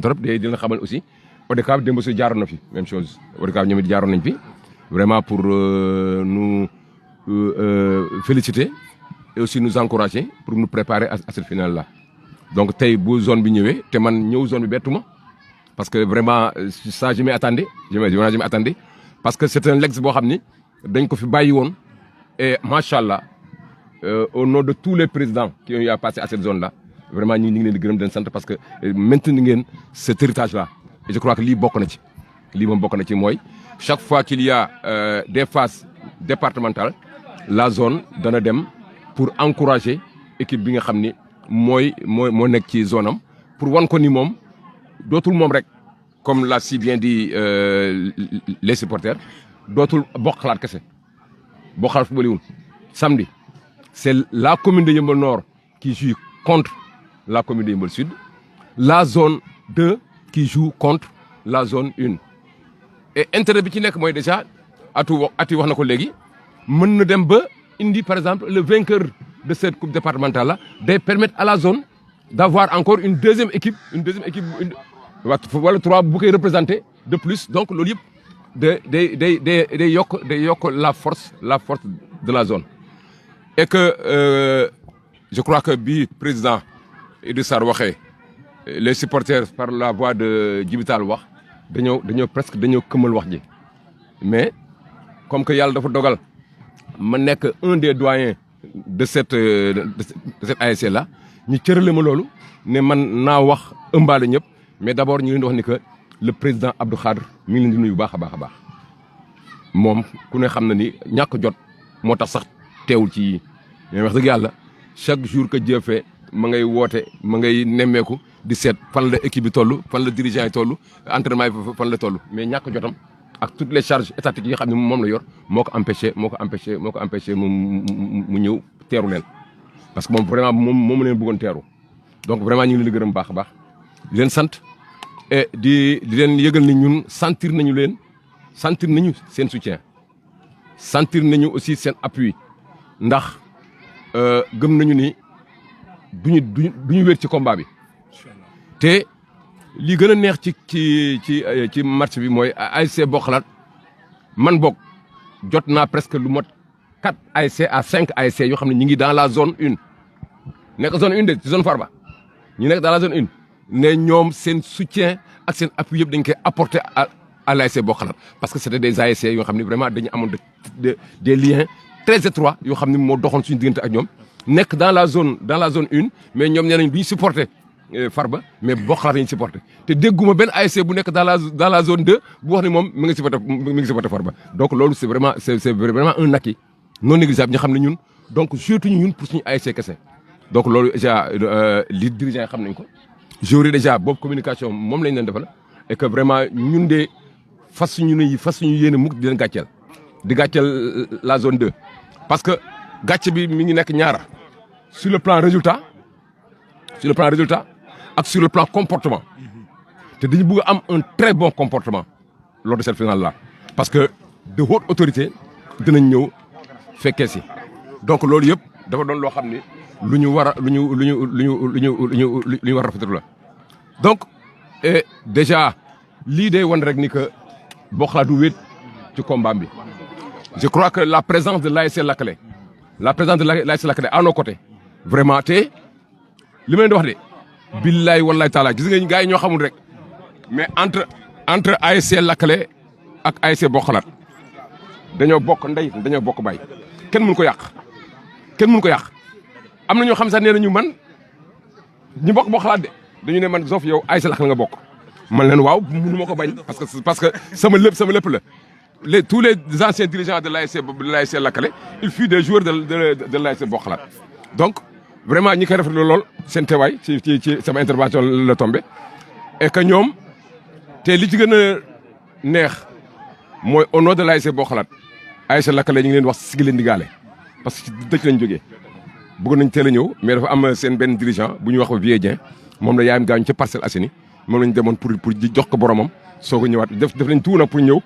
trop de dina xamal aussi ODCAV démb si jaaroon na fi même chose ODCAV ñoom it jaaroon nañ fi vraiment pour nous féliciter et aussi nous encourager pour nous préparer à cette finale là. Donc tey bu zone bi ñëwee te man ñëw zone bi bettuma parce que vraiment ça je m'y attendais je m'y attendais parce que c'est un legs boo xam ni dañ ko fi bàyyi woon et machallah au nom de tous les présidents qui ont eu à passer à cette zone là vraiment ñu ngi leen di gërëm di leen sant parce que maintenir ngeen cet héritage là et je crois que lii bokk na ci lii moom bokk na ci mooy chaque fois qu'il y a des phases départementales la zone dana dem pour encourager équipe bi nga xam ni moo nekk ci zone am pour wan ko ni moom dootul moom rek comme l'a si bien dit les supporters dootul Bokhalat kese Bokhalat fu baliwul samedi c'est la commune de Yeumbeul Nord qui joue contre la commune de Yeumbeul Sud, la zone 2 qui joue contre la zone 1 et intérêt bi ci nekk mooy déjà ati wax na ko léegi mën na dem ba indi par exemple le vainqueur de cette coupe départementale là de permettre à la zone d'avoir encore une deuxième équipe wala 3 bu koy représenter de plus donc loolu yëpp day yokk la force de la zone et que je crois que bi président Idrissa Sarr waxee les supporters par la voix de Djibi Tall wax dañoo presque këmal wax ji mais comme que yàlla dafa dogal ma nekk un des doyens de cette ASC là ñu cërale ma loolu ne man naa wax ëmbaale ñëpp mais d'abord ñu leen di wax ni que le président Abdou Khadre mi ngi leen di nuyu baax a baax moom ku ne xam na ni ñàkk jot moo tax sax teewul ci yii mais wax dëgg yàlla chaque jour que Dieu fait ma ngay woote ma ngay nemmeeku di seet fan la équipe bi toll fan la dirigeant yi toll entraînement yi fan la toll mais ñàkk jotam ak toutes les charges étatiques yi nga xam ne moom la yor moo ko empêché mu ñëw teeru leen parce que moom vraiment moom leen bëggoon teeru donc vraiment ñu ngi leen di gërëm baax a baax di leen sant et di leen yëgal ni ñun sentir nañu seen soutien sentir nañu aussi seen appui ndax gëm nañu ni duñu wér ci combat bi te li gën a neex ci match bi mooy ASC Bokhalat man bokk jot naa presque lu mot 4 ASC à 5 ASC yoo xam ne ñu ngi dans la zone 1 nekk zone 1 de ci zone Farba ñu nekk dans la zone 1 ne ñoom seen soutien ak seen appui yëpp dañ koy apporter à l'ASC Bokhalat parce que c'était des ASC yoo xam ne vraiment dañu amoon des liens très étroits yoo xam ne moo doxoon suñu diggante ak ñoom nekk dans la zone 1 mais ñoom nee nañ duñu supporter Farba mais Bokhalat lañu supporter te dégguma benn ASC bu nekk dans la zone 2 bu wax ne moom mi ngi supporter Farba donc loolu c'est vraiment un acquis non négligeable ñu xam ne ñun donc jouetuñu ñun pour suñu ASC kese donc loolu déjà li dirigeant yi xam nañ ko joueur déjà boobu communication moom lañ leen defal et que vraiment ñun de fas suñu yéene mukk di leen gàcceel la zone 2 parce que gàcce bi mi ngi nekk ñaara sur le plan résultat ak sur le plan comportement te dañu bëgg a am un très bon comportement lors de cette finale là parce que de haute autorité dinañ ñëw fekkee si donc loolu yëpp dafa doon loo xam ni lu ñu war a rafetlu la donc et déjà lii day wan rek ni que Bokhalat du wéet ci combat bi je crois que la présence de l'ASC Lakalé à nos côtés vraiment te li ma leen di wax de billaay wallaay taala gis nga gars yi ñoo xamul rek mais entre ASC Lakalé ak ASC Bokk Xalaat dañoo bokk ndey dañoo bokk baay kenn mënu ko yàq kenn mënu ko yàq am na ñoo xam sax nee nañu man ñi bokk Bokk Xalaat de dañu ne man Zof yow ASC Lakkale nga bokk man leen waaw mënu ma ko bañ parce que sama lépp la tous les anciens dirigeants de l'ASC Lakkale ils furent des joueurs de l'ASC Bokk Xalaat donc vraiment ñi koy rafetlu lool seen teewaay ci sama intervention la tombé et que ñoom te li ci gën a neex mooy au nom de l'ASC Bokk Xalaat ASC Lakkale ñu ngi leen wax sigi leen digaale parce que dëkk lañ jógee bëgg nañ teel a ñëw mais dafa am seen benn dirigeant bu ñuy wax Vieux Dieng moom la yaayam gaañu ca Parcelles Assainies moom lañ demoon pour jox ko boromam soo ko ñëwaat def nañ tout nag pour ñëw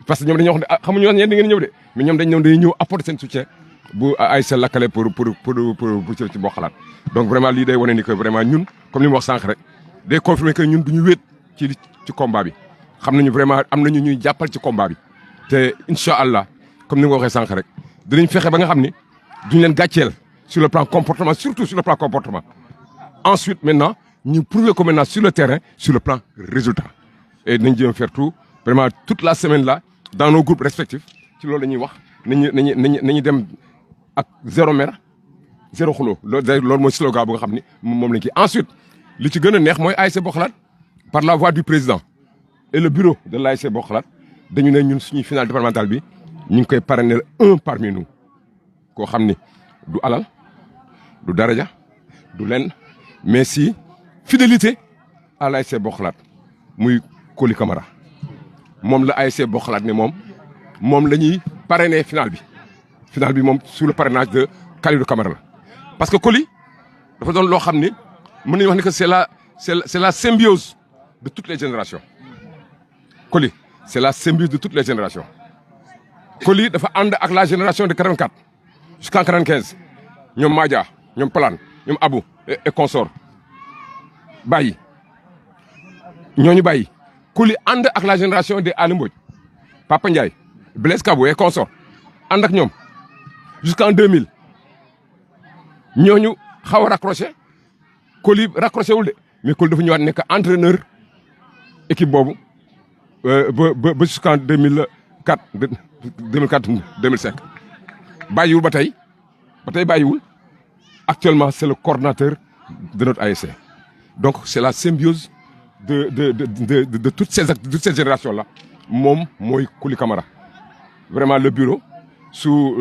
parce que ñoom dañoo wax ne xamuñu wax ñeen di ngeen ñëw de mais ñoom dañuy ñëw apporter seen soutien bu ASC Lakkale pour ci Bokk Xalaat donc vraiment lii day wane ni que vraiment ñun comme li mu wax sànq rek day confirmer que ñun du ñu wéet ci combat bi xam nañu vraiment am nañu ñuy jàppal ci combat bi te incha allah comme ni nga waxee sànq rek dinañ fexe ba nga xam ni duñ leen gàcceel sur le plan comportement surtout sur le plan comportement ensuite maintenant ñu prouver que maintenant sur le terrain sur le plan résultat et dinañ jéem faire tout vraiment toute la semaine là dans nos groupes respectifs ci loolu la ñuy wax nañu dem ak zéro mer zéro xuloo loolu mooy slogan bu nga xam ni moom lañ kii ensuite li ci gën a neex mooy ASC Bokk Xalaat par la voix du président et le bureau de l'ASC Bokk Xalaat dañu ne ñun suñuy finale départementale bi ñu ngi koy parrainer un parmi nous koo xam ni du alal du daraja du lenn mais si fidélité à l'ASC Bokk Xalaat muy Coly Camara moom la ASC Bokk Xalaat ne moom la ñuy parrainer finale bi moom sous le parrainage de Kalidou Camara la parce que Coly dafa doon loo xam ni mën nañu wax ni que c'est la symbiose de toutes les générations Coly c'est la symbiose de toutes les générations Coly dafa ànd ak la génération de 84 jusqu'en 95 ñoom Madia ñoom Plan ñoom Abou et consort bàyyi ñooñu bàyyi Coly ànd ak la génération de Ali Mbodj Papa Ndiaye Blaise Kabou et consort ànd ak ñoom jusqu'en 2000 ñooñu xaw a raccroché Coly raccroché wul de mais Coly dafa ñëwaat nekk entraîneur équipe boobu ba jusqu'en 2004 2005 bàyyiwul ba tey bàyyiwul actuellement c'est le coordinateur de notre ASC donc c'est la symbiose de toutes ces générations là moom mooy Coly Camara vraiment le bureau sous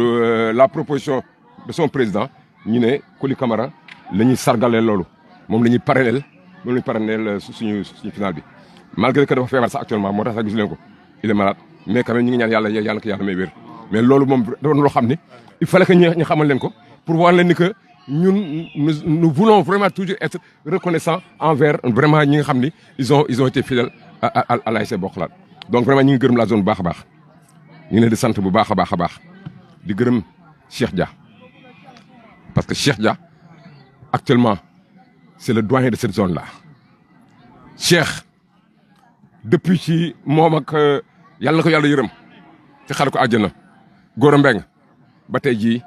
la proposition de son président ñu ne Coly Camara la ñuy sargalee loolu moom la ñuy parrainel suñu final bi malgré que dafa feebar sax actuellement moo tax sax gis leen ko il est malade mais quand même ñu ngi ñaan yàlla na ko yàlla may wér mais loolu moom dafa loo xam ni il fallait que ñu xamal leen ko pour voir leen ni que ñun nous voulons vraiment toujours être reconnaissants envers vraiment ñi nga xam ni ils ont été fidèles à l'ASC Bokk Xalaat donc vraiment ñu ngi gërëm la zone bu baax a baax ñu ngi leen di sant bu baax a baax di gërëm Cheikh Dia parce que Cheikh Dia actuellement c'est le doyen de cette zone là Cheikh depuis ci moom ak yàlla na ko yàlla yërëm ci xale ko àjjana Gora Mbeng ba tey jii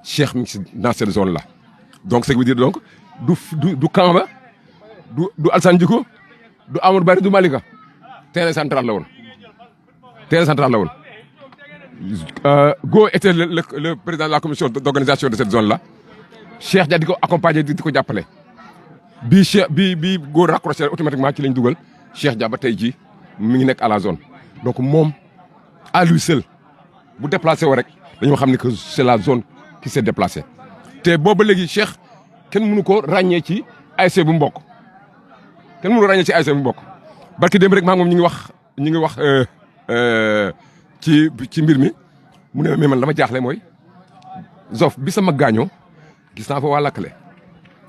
Cheikh mi ngi dans cette zone là donc ce qui veut dire donc du camp ba du Alsane Djiko du Amadou Bari du Malika terrain central la woon Go était le président de la commission d'organisation de cette zone là Cheikh Dia di ko accompagner di ko jàppale bi Go raccroché automatiquement ci lañ dugal Cheikh Dia ba tey jii mi ngi nekk à la zone donc moom à lui seul bu déplacé woo rek dañoo xam ni que c'est la zone qui s'est déplacée te booba léegi Cheikh kenn mënu ko ràññee ci ASC bu mbokk barki démb rek maa ngi moom ñu ngi wax ci mbir mi mu ne mais man la ma jaaxle mooy Zof bi sama gaañoo gis naa fa waa Lakkale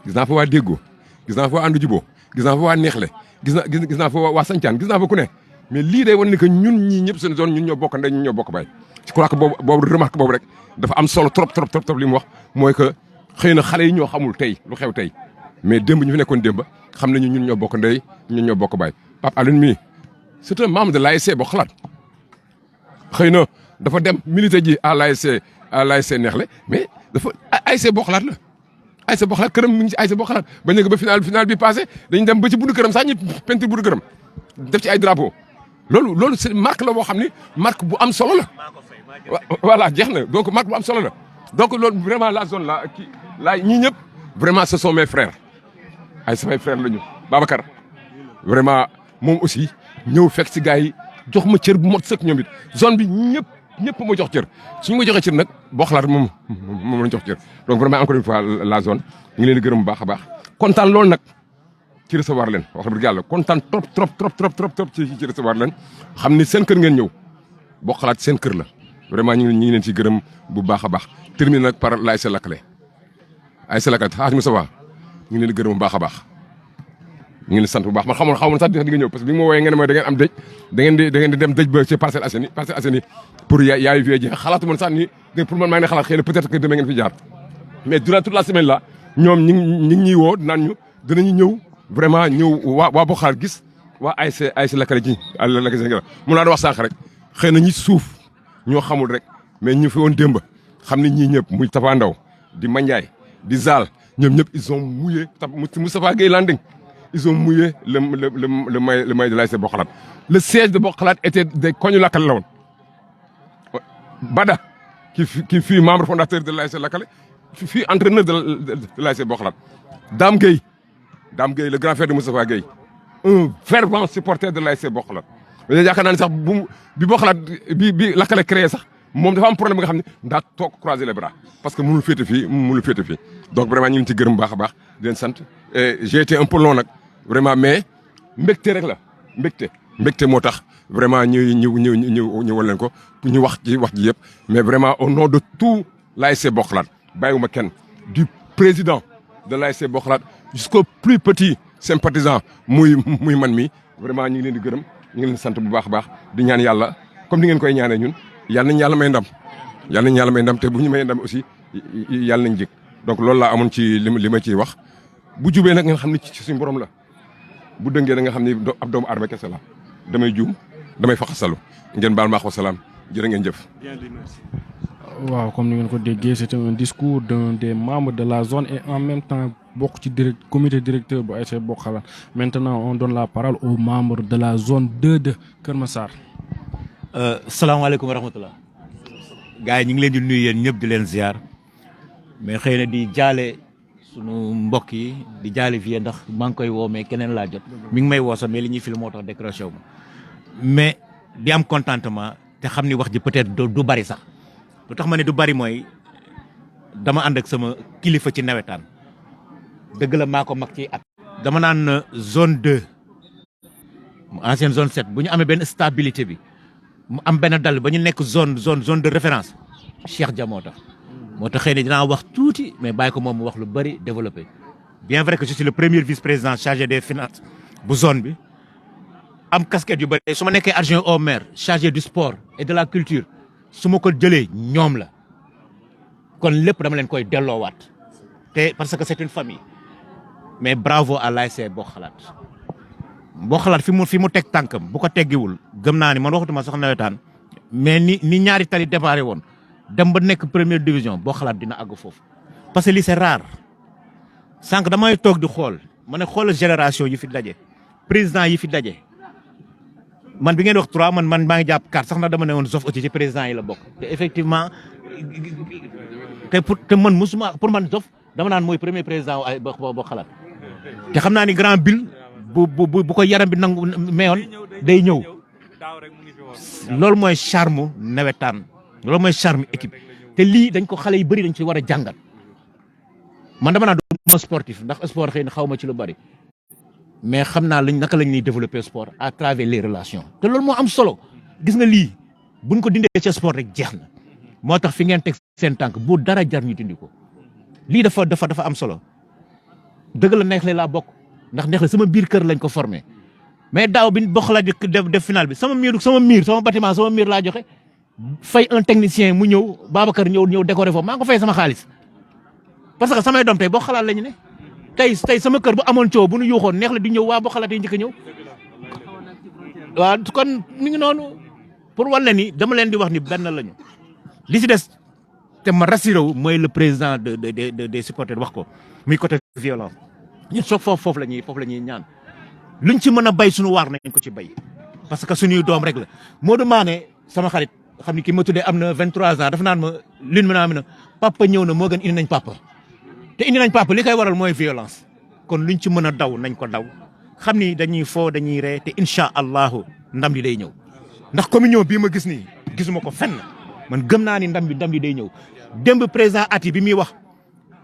gis naa fa waa Déggo gis naa fa waa Andu Juboo gis naa fa waa Neexle gis naa fa waa Sancaan gis naa fa ku ne mais lii day wan ni que ñun ñii ñëpp seen zone ñun ñoo bokk ndey ñun ñoo bokk baay je crois que boobu remarque boobu rek dafa am solo trop li mu wax mooy que xëy na xale yi ñoo xamul tey lu xew tey mais démb ñu fi nekkoon démb xam nañu ñun ñoo bokk ndey ñun ñoo bokk baay Pape Alioune mii c'est un membre de l'ASC Bokk Xalaat xëy na dafa dem militer ji à l'ASC Neexle mais dafa ASC Bokk Xalaat la ASC Bokk Xalaat këram mi ngi ci ASC Bokk Xalaat ba nekk ba final bi passé dañu dem ba ci buntu këram sax ñu peinture buntu këram def ci ay drapeau loolu c'est marque la boo xam ni marque bu am solo la voilà jeex na donc marque bu am solo la donc loolu vraiment la zone là kii là ñii ñëpp vraiment ce sont mes frères ay samay frères la ñu Babacar vraiment moom aussi ñëw fekk si gars yi jox ma cër bu mot sëkk ñoom it zone bi ñëpp ma jox cër suñu ma joxee cër nag boo xalaat moom la jox cër donc vraiment encore une fois la zone ñu ngi leen di gërëm bu baax a baax kontaan loolu nag ci recevoir leen wax dëgg yàlla kontaan trop ci recevoir leen xam ni seen kër ngeen ñëw boo xalaat seen kër la vraiment ñu ngi leen ci gërëm bu baax a baax terminé nag par l'ASC Lakale ASC Lakale xaaj Moussa Ba ñu ngi leen di gërëm bu baax a baax ñu ngi leen sant bu baax man xamoon sax di nga ñëw parce que bi nga ma wooyee nga ne mooy da ngeen am dëj da ngeen di dem dëj ba ci Parcelles Assainies pour yaayu vie ji xalaatu man sax ni pour man maa ngi ne xalaat xëy na peut-être que demain ngeen fi jaar mais durant toute la semaine là ñoom ñi ngi ñuy woo naan ñu dinañu ñëw vraiment ñëw waa Boxaar gis waa ASC Lakale ji mu laa doon wax sànq rek xëy na ñi suuf ñoo xamul rek mais ñu fi woon démb xam ni ñii ñëpp muy Tafa Ndaw di Mandiaye di Zal ñoom ñëpp ils ont mouillé Moustapha Gueye Landing ils ont mouillé le maillot de l'ASC Bokhalat. Le siège de Bokhalat était des Kognou Lakale la woon Bada qui fut membre fondateur de l'ASC Lakale fut entraîneur de l'ASC Bokhalat. Dame Gueye le grand frère de Moustapha Gueye un fervent supporter de l'ASC Bokhalat. yaakaar naa ne sax bi Bokhalat bi Lakale créé sax moom dafa am problème nga xam ne daa toog croiser les bras parce que mënul féete fii donc vraiment ñu ngi ci gërëm baax a baax di leen sant j'ai été un peu long nag vraiment mais mbégte rek la mbégte moo tax vraiment ñu wal leen ko ñu wax ji yëpp mais vraiment au nom de tout l'ASC Bokhalat bàyyiwuma kenn du président de l'ASC Bokhalat jusqu'au plus petit sympathisant muy man mi vraiment ñu ngi leen di gërëm ñu ngi leen sant bu baax a baax di ñaan yàlla comme ni ngeen koy ñaanee ñun yàlla nañu yàlla may ndam te bu ñu may ndam aussi yàlla nañ jëg donc loolu laa amoon ci li ma ciy wax bu jubee nag ngeen xam ne ci suñu borom la bu dëngee da nga xam ne ab doomu aadama kese la damay juum damay faxasalu ngeen baal maax wa salaam jërë ngeen jëf. waaw comme ni ngeen ko déggee c'était un discours d'un des membres de la zone et en même temps bokk ci comité directeur bu ASC Bokhalat. Maintenant on donne la parole aux membres de la zone 2 de Kër Massar. salaamaaleykum wa rahmatulah. gars yi ñu ngi leen di nuyu yéen ñëpp di leen ziar mais xëy na di jaale sunu mbokk yi di jaale fii ndax maa ngi koy woo mais keneen laa jot. mi ngi may woo sax mais li ñuy film moo tax décroché wu ma mais di am contentement te xam ni wax ji peut-être du bari sax lu tax ma ne du bari mooy dama ànd ak sama kilifa ci nawetaan dëgg la maa ko mag ci at. dama naan zone 2 ancienne zone 7 bu ñu amee benn stabilité bi. mu am benn dal ba ñu nekk zone de référence Cheikh Dia moo tax xëy na dinaa wax tuuti mais bàyyi ko moom mu wax lu bëri développé bien vrai que je suis le premier vice-président chargé des finances bu zone bi am casquette yu bëri su ma nekkee adjoint au maire chargé du sport et de la culture su ma ko jëlee ñoom la kon lépp dama leen koy delloowaat te parce que c'est une famille mais bravo à l'ASC Bokhalat fi mu teg tànkam bu ko teggiwul gëm naa ni man waxatuma sax nawetaan mais ni ñaari tali déparé woon dem ba nekk première division Bokhalat dina àgg foofu. parce que lii c'est rare sànq damay toog di xool ma ne xoolal génération yi fi daje président yi fi daje man bi ngeen wax 3 man maa ngi jàpp 4 sax na dama ne woon Zof aussi ci président yi la bokk. te effectivement te man musuma pour man Zof dama naan mooy premier président ay Bokhalat te xam naa ni grand Bill. bu ko yaram bi nangu meyoon day ñëw loolu mooy charme nawetaan loolu mooy charme équipe te lii dañ ko xale yu bëri dañ ci war a jàngat man dama naan du ma sportif ndax sport xëy na xaw ma ci lu bëri mais xam naa naka lañ ñuy développer sport à travers les relations te loolu moo am solo gis nga lii buñ ko dindee ci sport rek jeex na moo tax fi ngeen teg seen tànk bu dara jar ñu dindi ko lii dafa am solo dëgg la neex laa bokk ndax neex la sama biir kër lañ ko formé mais daaw bi Bokhalat def final bi sama bâtiment sama miir laa joxe fay un technicien mu ñëw Babacar ñëw décorer foofu maa ngi ko fay sama xaalis parce que samay doom tey Bokhalat lañu ne tey sama kër bu amoon coow bu nu yuuxoon neex la di ñëw waa Bokhalat yi njëkk a ñëw waaw kon mi ngi noonu pour wàll ni dama leen di wax ni benn lañu li si des te ma rassuré wu mooy le président des supporters wax ko muy côté violence ñun soog foofu la ñuy ñaan luñ ci mën a bay suñu waar nañ ko ci bay parce que suñuy doom rek la Modou Mané sama xarit xam ni ki ma tuddee am na 23 ans dafa naan ma lune mi naa papa ñëw na moo gën indi nañ papa te indi nañ papa li koy waral mooy violence kon luñ ci mën a daw nañ ko daw xam ni dañuy foo dañuy ree te incha allahu ndam li day ñëw ndax communion bii ma gis nii gisuma ko fenn man gëm naa ni ndam li day ñëw démb président Ati bi muy wax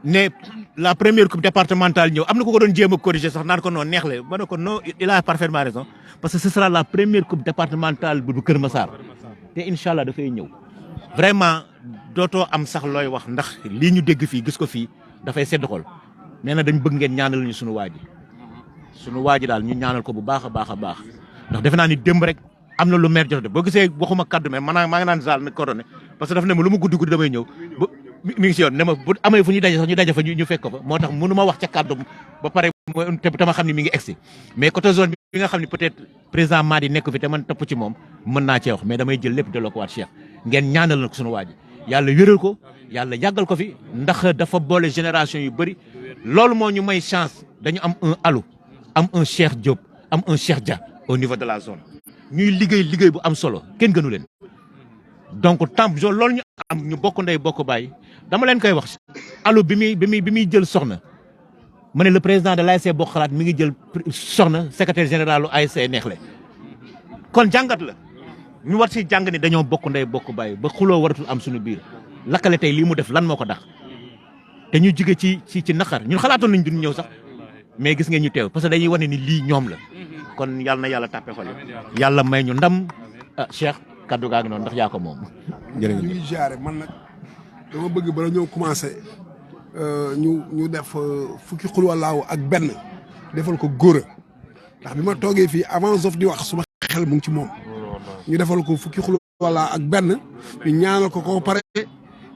ne la première coupe départementale ñëw am na ku ko doon jéem a corriger sax naan ko non neex la ma ne ko non il a parfaitement raison parce que ce sera la première coupe départementale bu Kër Massar te incha allah dafay ñëw vraiment dootoo am sax looy wax ndax lii ñu dégg fii gis ko fii dafay sedd xol nee na dañ bëgg ngeen ñaanal ñu sunu waa ji daal ñu ñaanal ko bu baax a baax a baax ndax defe naa ni démb rek am na lu maire jot boo gisee waxuma kaddu mais maa ngi naan zaal na coordonné parce que daf ne ma lu ma guddi damay ñëw mi ngi si yoon ne ma bu amee fu ñu daje sax ñu daje fa ñu fekk ko fa moo tax mënu ma wax ca kaddu ba pare te tama xam ne mi ngi egsi mais côté zone bi nga xam ne peut-être président Madi nekk fi te man topp ci moom mën naa cee wax mais damay jël lépp delloo ko waat Cheikh ngeen ñaanal na ko sunu waa ji yàlla wéral ko yàlla yàggal ko fi ndax dafa boole génération yu bëri loolu moo ñu may chance dañu am un Alou am un Cheikh Diop am un Cheikh Dia au niveau de la zone ñuy liggéey bu am solo kenn gënu leen donc temps loolu ñu am ñu bokk ndey bokk bàyyi dama leen koy wax Alou bi muy jël soxna ma ne le président de l'ASC Bokk Xalaat mi ngi jël soxna secrétaire général u ASC Neexle kon jàngat la ñu war si jàng ni dañoo bokk ndey bokk bàyyi ba xuloo waratul am suñu biir lakkale tey lii mu def lan moo ko dax te ñu jóge ci naqar ñun xalaatoon nañ duñ ñëw sax mais gis ngeen ñu teew parce que dañuy wane ni lii ñoom la kon yàlla na yàlla tàppe xol yàlla may ñu ndam Cheikh kaddu gaa ngi noonu ndax yaa ko moom jërëjëf. ñu ngi jaare man nag dama bëgg bala ñëw commencé ñu def fukki xul walaaw ak benn defal ko góora ndax bi ma toogee fii avant Zof di wax suma xel mu ngi ci moom ñu defal ko fukki xul walaaw ak benn ñu ñaanal ko ko pare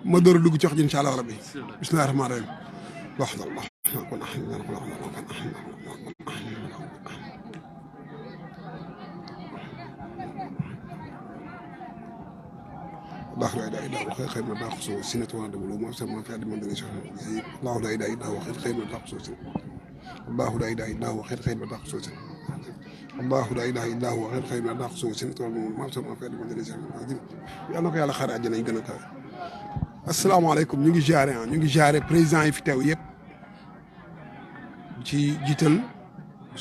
ma door a dugg ci wax ji incha allah rabbi bismillahi rahmaani rahim wax dalla الله لا اله الا هو خير ما تاخذ سنه ولا دبل وما سمى في هذه المنزل الله لا اله الا هو خير ما تاخذ سنه الله لا اله الا هو خير ما تاخذ سنه الله لا اله الا هو خير ما تاخذ سنه وما سمى في هذه المنزل yàlla na ko yàlla xaare àjjana yi gën a kawe asalaamaaleykum ñu ngi jaare président yi fi teew yëpp ci jiital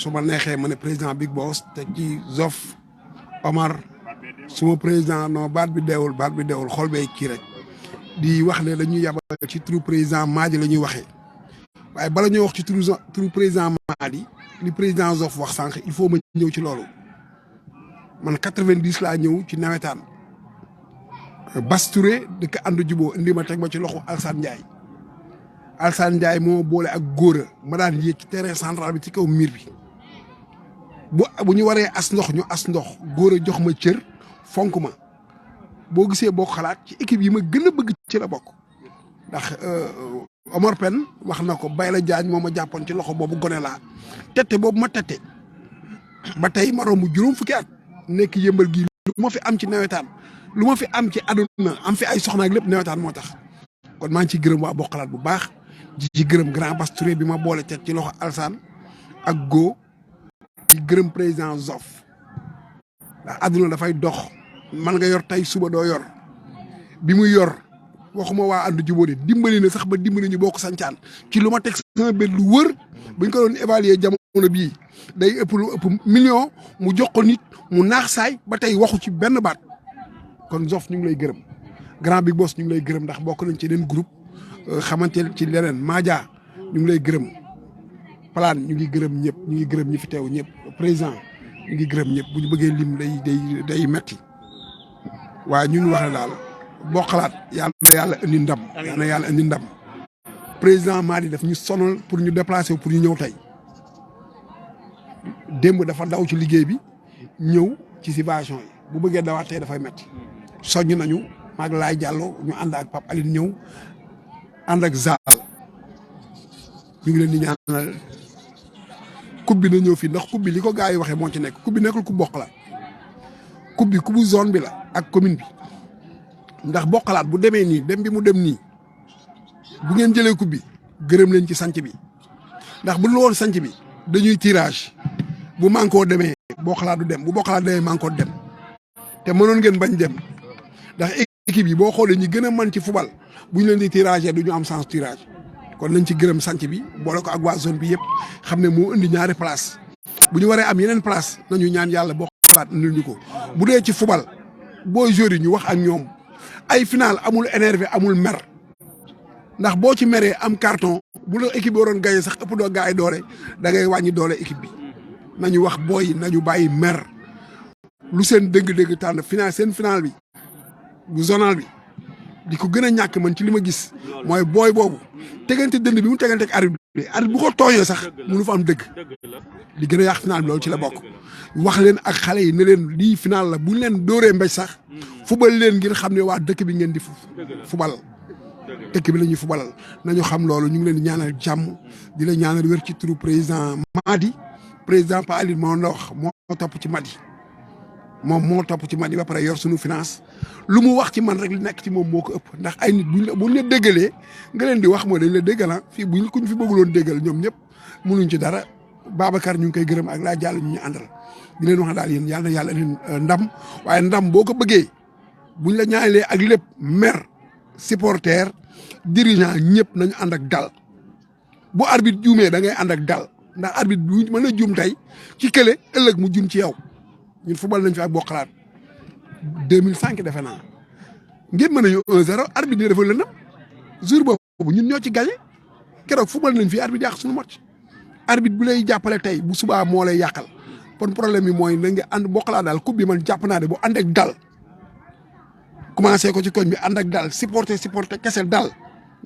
su ma neexee ma ne président Big Boss te ci Zof Omar suma président non baat bi deewul xol bee kii rek di wax ne dañuy yabal ci turu président Madi la ñuy waxee waaye bala ñuy wax ci turu président Madi li président Zof wax sànq il faut ma ñëw ci loolu man 90 laa ñëw ci nawetaan Bass Touré dëkk ànd juboo indi ma teg ma ci loxo Alsane Ndiaye moo boole ak góora ma daan yéeg ci terrain central bi ci kaw miir bi bu ñu waree as ndox góora jox ma cër fonk ma boo gisee Bokk Xalaat ci équipe yi ma gën a bëgg ci la bokk ndax Omar Pène wax na ko Bayla Diagne moo ma jàppoon ci loxo boobu gone laa tette boobu ma tette ba tey ma romb juróom fukki at nekk yëmbal gi lu ma fi am ci nawetaan lu ma fi am ci àdduna am fi ay soxna ak lépp nawetaan moo tax kon maa ngi ciy gërëm waa Bokk Xalaat bu baax ci gërëm grand Bass Touré bi ma boole teg ci loxo Alsane ak Go ci gërëm président Zof ndax àdduna dafay dox man nga yor tey suba doo yor bi muy yor waxuma waa ànd jubóo de dimbali na sax ba dimbali ñu bokk sancaan ci lu ma teg sama bët lu wër buñ ko doon évaluer jamono bii day ëpp lu ëpp million mu jox ko nit mu naax saay ba tey waxu ci benn baat kon Zof ñu ngi lay gërëm grand Big Boss ñu ngi lay gërëm ndax bokk nañ ci yeneen groupe xamante ci leneen Madia ñu ngi lay gërëm Plan ñu ngi gërëm ñëpp ñu ngi gërëm ñi fi teew ñëpp président ñu ngi gërëm ñëpp bu ñu bëggee lim day metti waaye ñu ngi wax ne daal Bokk Xalaat yàlla indi ndam yàlla indi ndam président Madi daf ñu sonal pour ñu déplacer pour ñu ñëw tey démb dafa daw ci liggéey bi ñëw ci subvention yi bu bëggee dawaat tey dafay metti soññ nañu maag Laay Jàllo ñu ànd ak Pape Aline ñëw ànd ak Zal ñu ngi leen di ñaanal coupe bi na ñëw fii ndax coupe bi li ko gars yi waxee moo ci nekk coupe bi nekkul coupe Bokk Xalaat coupe bi coupe zone bi la ak commune bi ndax Bokk Xalaat bu demee nii dem bi mu dem nii bu ngeen jëlee coupe bi gërëm leen ci sanc bi ndax bu lu woon sanc bi dañuy tirage bu manqué demee boo xalaat du dem bu boo xalaat demee maa ngi ko dem te mënoon ngeen bañ dem ndax équipe yi boo xoolee ñi gën a mën ci fubal bu ñu leen di tirage du ñu am sens tirage kon nañ ci gërëm sanc bi boole ko ak waa zone bi yëpp xam ne moo indi ñaari place bu ñu waree am yeneen place nañu ñaan yàlla boo xalaat indil ñu ko bu dee ci fubal booy joueurs yi ñu wax ak ñoom ay final amul énervé amul mer ndax boo ci meree am carton bu la équipe bi waroon gagné sax ëpp doo gaay doole da ngay wàññi doole équipe bi nañu wax booy nañu bàyyi mer lu seen dëgg-dëgg tànn final seen final bi bu zonal bi di ko gën a ñàkk man ci li ma gis mooy booy boobu tegante dënd bi mu tegante ak arbitre bi arbitre bu ko tooñee sax mënu fa am dëgg li gën a yàq final bi loolu ci la bokk wax leen ak xale yi ne leen lii final la bu ñu leen dóoree mbéj sax fubal leen ngir xam ne waa dëkk bi ngeen di fubal dëkk bi la ñuy fubalal nañu xam loolu ñu ngi leen di ñaanal jàmm di la ñaanal wér ci turu président Madi président Pa Aline moo la wax moo topp ci Madi moom moo topp ci Madi ba pare yor suñu finance lu mu wax ci man rek li nekk ci moom moo ko ëpp ndax ay nit buñ la déggalee nga leen di wax mooy dañ la déggal fii kuñ fi bëgguloon déggal ñoom ñëpp mënuñ ci dara Babacar ñu ngi koy gërëm ak laa jàll ñu àndal di leen wax daal yéen yàlla na yàlla leen ndam waaye ndam boo ko bëggee buñ la ñaanalee ak lépp mer supporter dirigeant ñëpp nañu ànd ak dal bu arbitre juumee da ngay ànd ak dal ndax arbitre bu mën a juum tey ci kële ëllëg mu juum ci yow ñun football nañ fi ak boo xalaat 2005 defe naa ngeen mën a ñëw 1-0 arbitre ni dafa lëndam jour boobu ñun ñoo ci gagné keroog football nañ fi arbitre yàq suñu match arbitre bu lay jàppale tey bu subaa moo lay yàqal kon problème bi mooy na nga ànd boo xalaat daal coupe bi man jàpp naa de bu ànd ak dal commencé ko ci koñ bi ànd ak dal supporter kese dal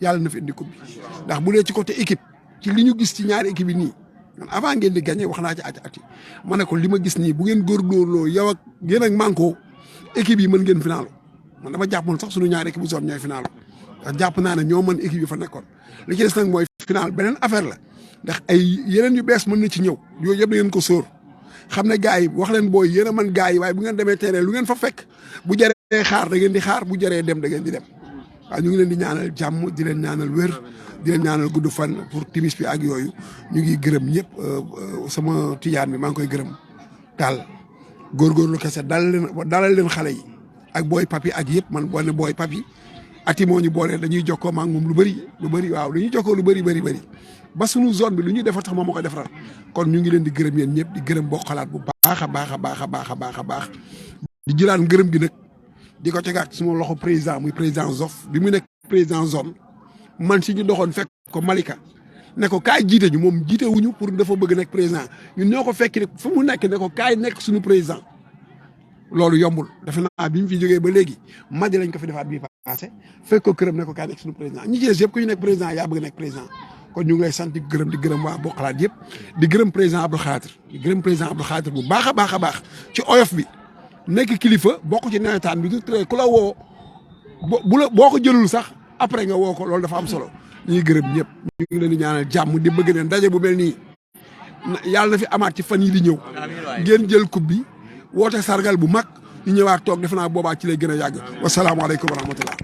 yàlla na fi indi coupe bi ndax bu dee ci côté équipe ci li ñu gis ci ñaari équipe yi nii man avant ngeen di gagné wax naa ci ati ma ne ko li ma gis nii bu ngeen góorgóorloo yow ak yéen ak manko équipe yi mën ngeen finaalu man dama jàpp moon sax suñu ñaari équipe bu zone ñooy finaalu ndax jàpp naa ne ñoo mën équipe yi fa nekkoon li ci des nag mooy final beneen affaire la ndax ay yeneen yu bees mën na ci ñëw yooyu yëpp da ngeen ko sóor xam ne gars yi wax leen booy yéen a mën gars yi waaye bu ngeen demee terrain lu ngeen fa fekk bu jaree xaar da ngeen di xaar bu jaree dem da ngeen di dem waaw ñu ngi leen di ñaanal jàmm di leen ñaanal wér di leen ñaanal gudd fan pour timis bi ak yooyu ñu ngi gërëm ñëpp sama tijaan bi maa ngi koy gërëm daal góorgóorlu kese dalal leen xale yi ak booy papi ak yëpp man boo ne booy papi ati moo ñu boole dañuy jokkoo maa ngi moom lu bëri waaw dañuy jokkoo lu bëri ba suñu zone bi lu ñuy defar tax moom moo koy defaral kon ñu ngi leen di gërëm yéen ñëpp di gërëm boo xalaat bu baax a baax di jëlaat ngërëm gi nag di ko tegaat suma loxo président muy président Zof bi mu nekk président zone man si ñu doxoon fekk ko Malika ne ko kaay jiite ñu moom jiite wuñu pour dafa bëgg nekk président ñun ñoo ko fekk ne fu mu nekk ne ko kaay nekk suñu président loolu yombul defe naa bi mu fi jógee ba léegi Madi lañ ko fi defaat bii passé fekk ko këram ne ko kaay nekk suñu président ñi ci des yëpp ku ñu nekk président yaa bëgg nekk président kon ñu ngi lay sant di gërëm waa boo xalaat yëpp di gërëm président Abdou Khadir bu baax a baax ci oyof bi nekk kilifa bokk ci nawetaan bi ku la woo boo ko jëlul sax après nga woo ko loolu dafa am solo ñuy gërëm ñëpp ñu ngi leen di ñaanal jàmm di bëgg neen daje bu mel nii yàlla na fi amaat ci fan yi di ñëw ngeen jël coupe bi woote sargal bu mag ñu ñëwaat toog defe naa boobaa ci lay gën a yàgg wasalaamaaleykum wa rahmatullah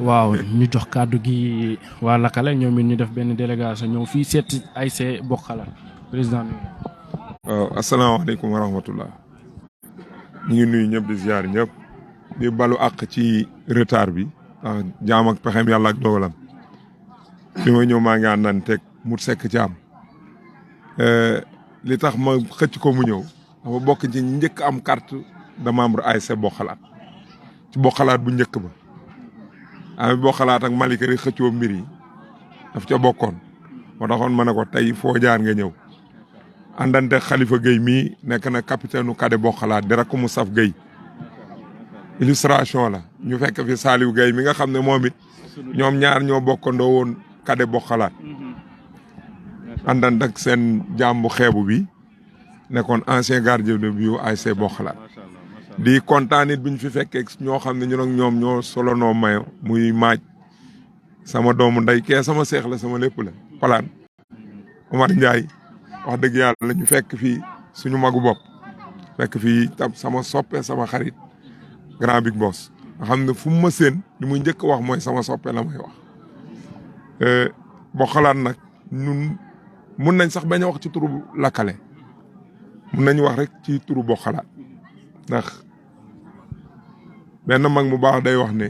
waaw ñu jox kàddu gi waa Lakale ñoom it ñu def benn délégation ñëw fii seet ASC Bokk Xalaat président bi. waaw asalaamaaleykum wa rahmatullah ñu ngi nuyu ñëpp di ziar ñëpp di balu àq ci retard bi ndax jaam ak pexem yàlla ak dogalam bi ma ñëw maa ngi àndanteeg mu sekk ci am li tax ma xëcc ko mu ñëw dafa bokk ci njëkk am carte de membre ASC Bokk Xalaat ci Bokk Xalaat bu njëkk ba am Bokk Xalaat ak Malika di xëccoo mbir yi daf ca bokkoon moo taxoon ma ne ko tey foo jaar nga ñëw àndante Khalifa Gueye mii nekk na capitaine u Kade Bokk Xalaat di rakk mu saf Gueye illustration la ñu fekk fi Saliou Gueye mi nga xam ne moom it ñoom ñaar ñoo bokkandoo woon Kade Bokk Xalaat àndante ak seen jàmbu xeebu bi nekkoon ancien gardien de but ASC Bokk Xalaat di kontaan it bi ñu fi fekkee ñoo xam ne ñun ak ñoom ñoo solonoo mayo muy maaj sama doomu ndey kee sama seex la sama lépp la palaan Omar Ndiaye wax dëgg yàlla ñu fekk fii suñu magu bopp fekk fii tam sama soppe sama xarit grand big boss nga xam ne fu mu ma séen li muy njëkk wax mooy sama soppe la may wax Bokk Xalaat nag ñun mun nañ sax bañ a wax ci turu lakkale mun nañu wax rek ci turu bokk xalaat ndax benn mag mu baax day wax ne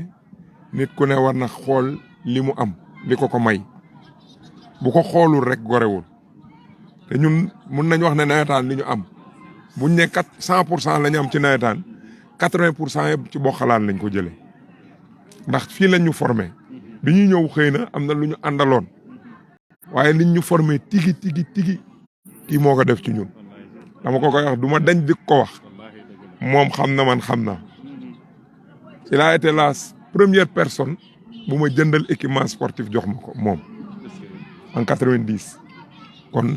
nit ku ne war na xool li mu am li ko may bu ko xoolul rek gorewul te ñun mun nañ wax ne nawetaan li ñu am buñ ne 100% la ñu am ci nawetaan 80% yëpp ci bokk xalaat lañ ko jëlee ndax fii lañ ñu formé bi ñuy ñëw xëy na am na lu ñu àndaloon waaye liñ ñu formé tigi kii moo ko def ci ñun dama ko koy wax du ma dañ di ko wax moom xam na man xam naa il a été la première personne bu ma jëndal équipement sportif jox ma ko moom en 90 kon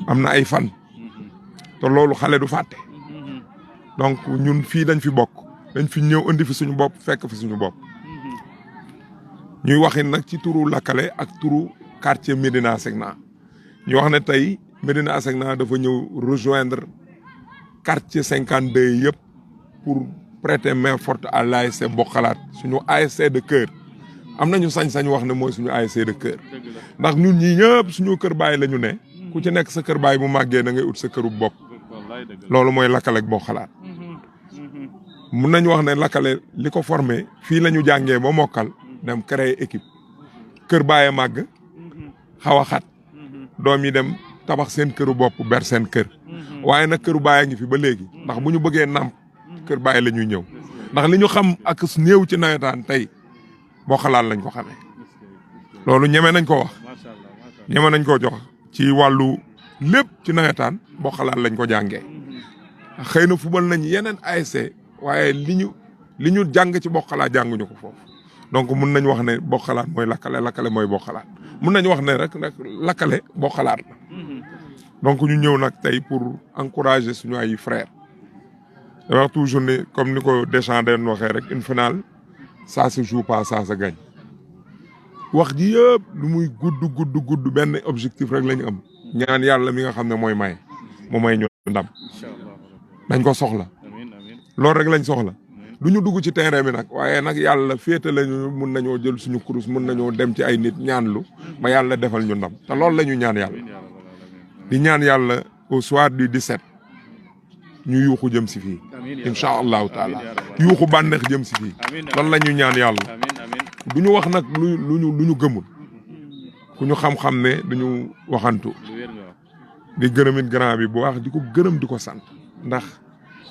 am na ay fan te loolu xale du fàtte donc ñun fii dañ fi bokk dañ fi ñëw indi fi suñu bopp fekk fi suñu bopp ñuy waxin nag ci turu lakkale ak turu quartier Médina Secna ñu wax ne tey Médina Secna dafa ñëw rejoindre quartier 52 yëpp pour prêter main forte à l'ASC Bokk Xalaat suñu ASC de cœur am nañu sañ-sañ wax ne mooy suñu ASC de cœur ndax ñun ñii ñëpp suñu kër baay la ñu ne ku ci nekk sa kër baay bu màggee da ngay ut sa këru bopp loolu mooy lakkale ak Bokk Xalaat mun nañu wax ne lakkale li ko formé fii la ñu jàngee ba mokkal dem créer équipe kër baay a màgg xaw a xat doom yi dem tabax seen këru bopp ber seen kër waaye nag këru baay a ngi fi ba léegi ndax bu ñu bëggee nàmp kër baay la ñuy ñëw ndax li ñu xam ak néew ci nawetaan tey Bokk Xalaat lañ ko xamee loolu ñeme nañ ko wax ñeme nañ ko jox ci wàllu lépp ci nawetaan Bokk Xalaat lañ ko jàngee xëy na fubal nañ yeneen ASC waaye li ñu jàng ci Bokk Xalaat jànguñu ko foofu donc mun nañ wax ne Bokk Xalaat mooy lakkale mooy Bokk Xalaat mun nañ wax ne rek lakkale Bokk Xalaat la donc ñu ñëw nag tey pour encourager suñu ay frères dama wax toujours ne comme ni ko Deschamps doon waxee rek une finale ça se joue pas ça se gagne wax ji yëpp lu muy gudd benn objectif rek la ñu am ñaan yàlla mi nga xam ne mooy may mu may ñu ndam dañ ko soxla loolu rek lañ soxla du ñu dugg ci terrain bi nag waaye nag yàlla féete lañu mun nañoo jël suñu kurus mun nañoo dem ci ay nit ñaanlu ba yàlla defal ñu ndam te loolu la ñu ñaan yàlla di ñaan yàlla au soir du 17 ñu yuuxu jëm si fii incha allahu taala yuuxu bànneex jëm si fii loolu la ñu ñaan yàlla du ñu wax nag lu ñu gëmul ku ñu xam-xam ne duñu waxantu di gërëmit grand bi bu wax di ko gërëm di ko sant ndax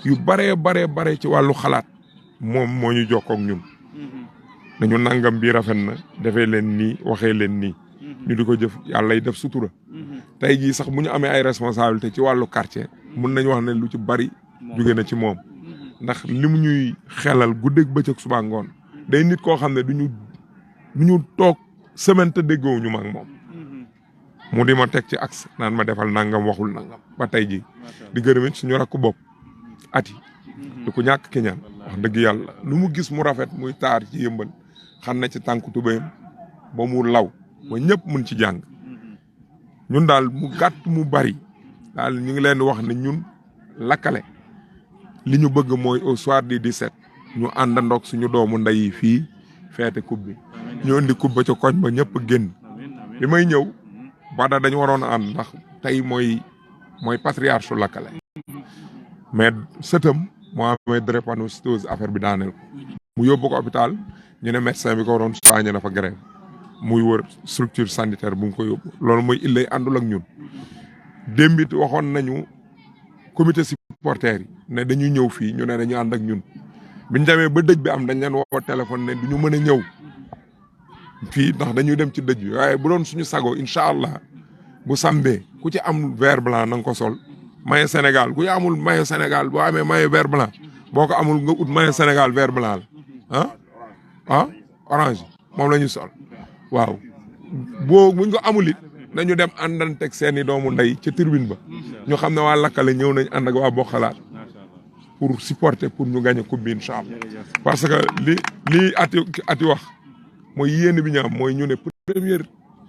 yu bare ci wàllu xalaat moom moo ñu jokkook ñun dañu nangam bi rafet na defee leen nii waxee leen nii ñu di ko jëf yàlla def sutura tey jii sax bu ñu amee ay responsabilité ci wàllu quartier mun nañu wax ne lu ci bari jóge na ci moom ndax li mu ñuy xelal guddeeg bëccëg suba ngoon day nit koo xam ne du ñu toog semaine te déggoo ñu ma ak moom mu di ma teg ci axe naan ma defal nangam waxul nangam ba tey jii di gërëm it suñu rakku bopp ati du ko ñàkk ki ñaan wax dëgg yàlla lu mu gis mu rafet muy taar ci yëmbal xam na ci tànku tubéyam ba mu law ba ñëpp mun ci jàng ñun daal mu gàtt mu bari daal ñu ngi leen di wax ne ñun lakkale li ñu bëgg mooy au soir du 17 ñu àndandoog suñu doomu ndey yi fii feete coupe bi ñu indi coupe ba ca koñ ba ñëpp génn bi may ñëw Bada dañu waroon a ànd ndax tey mooy patriarche su lakkale mais sëtam moo amee drépanocytose affaire bi daaneel ko mu yóbbu ko hôpital ñu ne médecin bi ko waroon soigné na fa grève muy wër structure sanitaire bu mu ko yóbbu loolu mooy illay àndul ak ñun démbit waxoon nañu comité supporter yi ne dañuy ñëw fii ñu ne dañu ànd ak ñun biñ demee ba dëj bi am dañ leen woo téléphone ne du ñu mën a ñëw fii ndax dañuy dem ci dëj bi waaye bu doon suñu sago incha allah bu sambee ku ci am vert blanc na nga ko sol maillot Sénégal ku ci amul maillot Sénégal boo amee maillot vert blanc boo ko amul nga ut maillot Sénégal vert blanc la orange moom la ñu sol waaw buñ ko amul it nañu dem àndanteeg seeni doomu ndey ca tribune ba ñu xam ne waa lakkale ñëw nañ ànd ak waa Bokk Xalaat pour supporter pour ñu gagner coupe bi incha allah parce que li ati wax mooy yéen bi ñu am mooy ñu ne première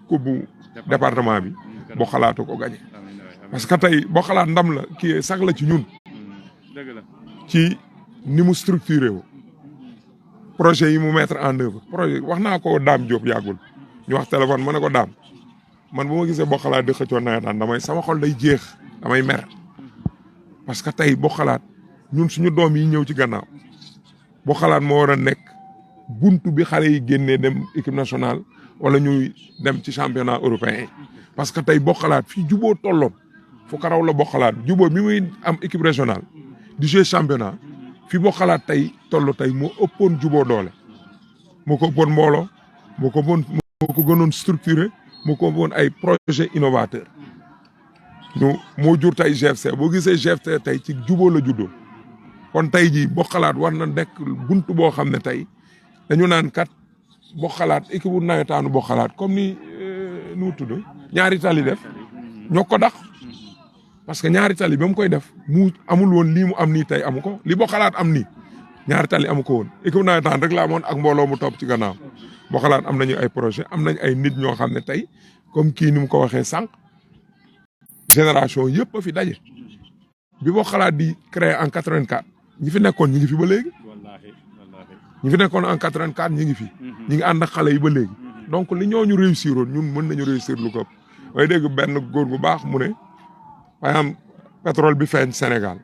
coupe bu département bi Bokk Xalaat ko gagner parce que tey Bokk Xalaat ndam la kii sax la ci ñun ci ni mu structuré wu projet yi mu mettre en œuvre projet wax naa ko Dame Diop yàggul ñu wax téléphone ma ne ko Dame man bu ma gisee boo xalaat di xëccoo nawetaan damay sama xol day jeex damay mer parce que tey boo xalaat ñun suñu doom yi ñëw ci gannaaw boo xalaat moo war a nekk buntu bi xale yi génnee dem équipe nationale wala ñuy dem ci championnat européen parce que tey boo xalaat fii juboo tolloon fu ko raw la boo xalaat juboo mi muy am équipe régionale di jouer championnat fii boo xalaat tey toll tey moo ëppoon juboo doole moo ko ëppoon mbooloo moo ko gënoon structuré moo ko ëppoon ay projet innovateur moo jur tey GFC boo gisee GFC tey ci juboo la juddoo kon tey jii boo xalaat war na nekk buntu boo xam ne tey dañu naan kat boo xalaat équipe bu nawetaanu boo xalaat comme ni nu mu tudd ñaari tali def ñoo ko dax parce que ñaari tali ba mu koy def mu amul woon lii mu am nii tey amu ko li boo xalaat am nii ñaari tali amu ko woon équipe nawetaan rek la amoon ak mbooloo mu topp ci gannaaw boo xalaat am nañu ay projet am nañ ay nit ñoo xam ne tey comme kii ni mu ko waxee sànq génération yëpp a fi daje bi boo xalaat di créer en 84 ñi fi nekkoon ñi ngi fi ba léegi ñi fi nekkoon en 84 ñi ngi fi ñi ngi ànd ak xale yi ba léegi donc li ñooñu réussir woon ñun mën nañu réussir lu ko ëpp waaye dégg benn góor gu baax mu ne par exemple pétrole bi feeñ Sénégal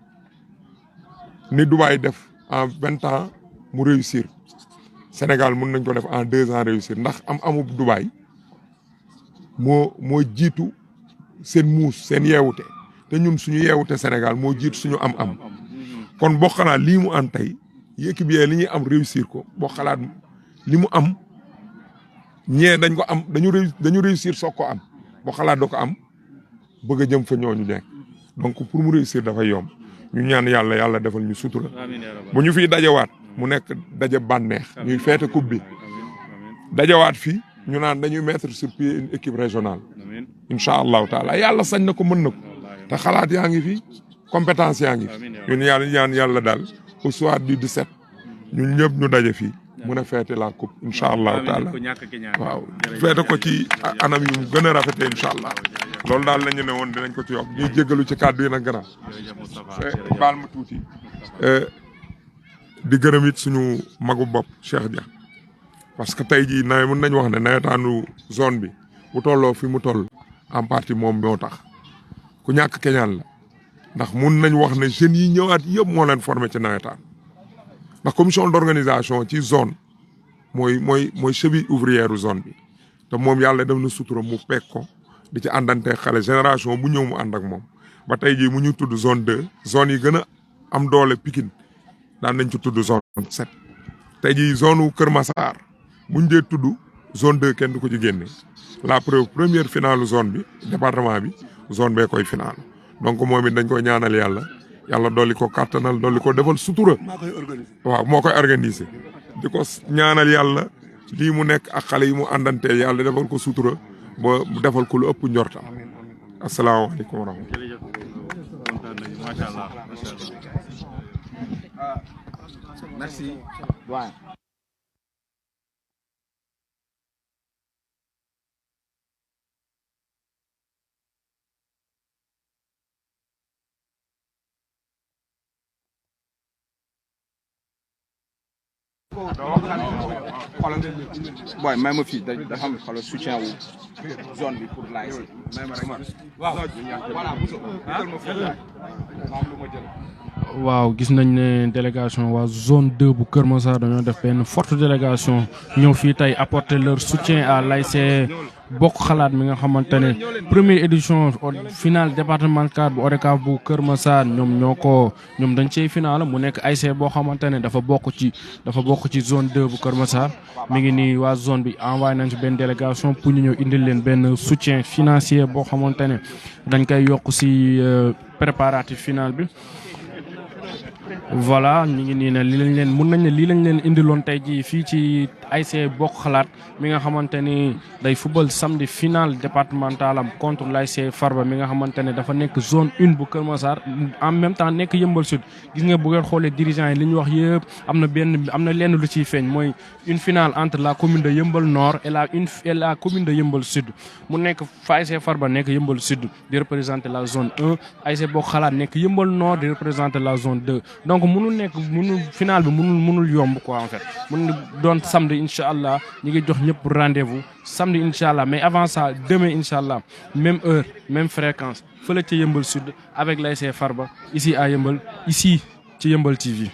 ni Dubaï def en 20 ans mu réussir Sénégal mën nañ ko def en 2 ans réussir ndax amu Dubaï moo jiitu seen muus seen yeewute te ñun suñu yeewute Sénégal moo jiitu suñu am kon boo xalaat lii mu am tey équipe yi li ñuy am réussir ko boo xalaat li mu am ñee dañ ko am dañu réussir soog ko am boo xalaat doo ko am bëgg a jëm fa ñooñu nekk donc pour mu réussir dafay yomb ñu ñaan yàlla defal ñu sutura bu ñu fiy dajawaat mu nekk daje bànneex ñuy feete coupe bi dajawaat fii ñu naan dañuy mettre sur pied une équipe régionale incha allahu taala yàlla sañ na ko mën na ko te xalaat yaa ngi fi compétence yaa ngi fi ñun yàlla daal au soir du 17 ñun ñëpp ñu daje fii mën a feete la coupe incha allahu taala waaw feete ko ci anam yu gën a rafetee incha allah loolu daal lañu ne woon dinañ ko ci yokk ñuy jéggalu ci kàddu yi nag gannaaw baal ma tuuti di gërëm it suñu magu bopp Cheikh Dia parce que tey jii mën nañ wax ne nawetaanu zone bi bu tolloo fi mu toll en partie moom moo tax ku ñàkk keñaan la ndax mun nañ wax ne jeunes yi ñëwaat yëpp moo leen formé ci nawetaan ndax commission d'organisation ci zone mooy cheville ouvrière zone bi te moom yàlla def na sutura mu pekk ko di ci àndante xale génération bu ñëw mu ànd ak moom ba tey jii mu ñu tudd zone 2 zone yi gën a am doole Pikine daan nañ ci tudd zone 7 tey jii zone wu Kër Massar buñ dee tudd zone 2 kenn du ko ci génne la preuve première finale zone bi département bi zone bee koy finale donc moom it dañ koy ñaanal yàlla dolli ko kàttanal dolli ko defal sutura waaw moo koy organiser di ko ñaanal yàlla lii mu nekk ak xale yi mu àndanteel yàlla defal ko sutura ba defal ko lu ëpp njortam asalaamaaleykum wa rahmatulah. Merci. boy may ma fii dafa am xoolal soutien wu zone bi pour l'ASC. waaw gis nañ ne délégation waa zone 2 bu Kër Massar dañoo def benn forte délégation ñëw fii tey apporter leur soutien à l'ASC Bokk Xalaat mi nga xamante ne première édition finale départementale bu ODCAV bu Kër Massar ñoom dañ cey finale mu nekk ASC boo xamante ne dafa bokk ci zone 2 bu Kër Massar mi ngi nii waa zone bi envoyé nañ ci benn délégation pour ñu ñëw indil leen benn soutien financier boo xamante ne dañ koy yokk ci préparatif final bi. voilà ñu ngi nii ne lii lañ leen indiloon tey jii fii ci ASC Bokk Xalaat mi nga xamante ni day football samedi final départemental am contre l'ASC Farba mi nga xamante ne dafa nekk zone 1 bu Kër Massar en même temps nekk Yëmbal Sud gis nga bu ngeen xoolee dirigeants yi li ñu wax yëpp am na lenn lu ciy feeñ mooy une finale entre la commune de Yëmbal Nord et la commune de Yëmbal Sud mu nekk fa ASC Farba nekk Yëmbal Sud di représenter la zone 1 ASC Bokk Xalaat nekk Yëmbal Nord di représenter la zone saison 2 donc mënul final bi mënul yomb quoi en fait mënul doon samedi inshallah ñi ngi jox ñëpp rendez-vous samedi inshallah mais avant ça demain inshallah même heure même fréquence fële ca Yeumbeul Sud avec l'ASC Farba ici à Yeumbeul ici ci Yeumbeul TV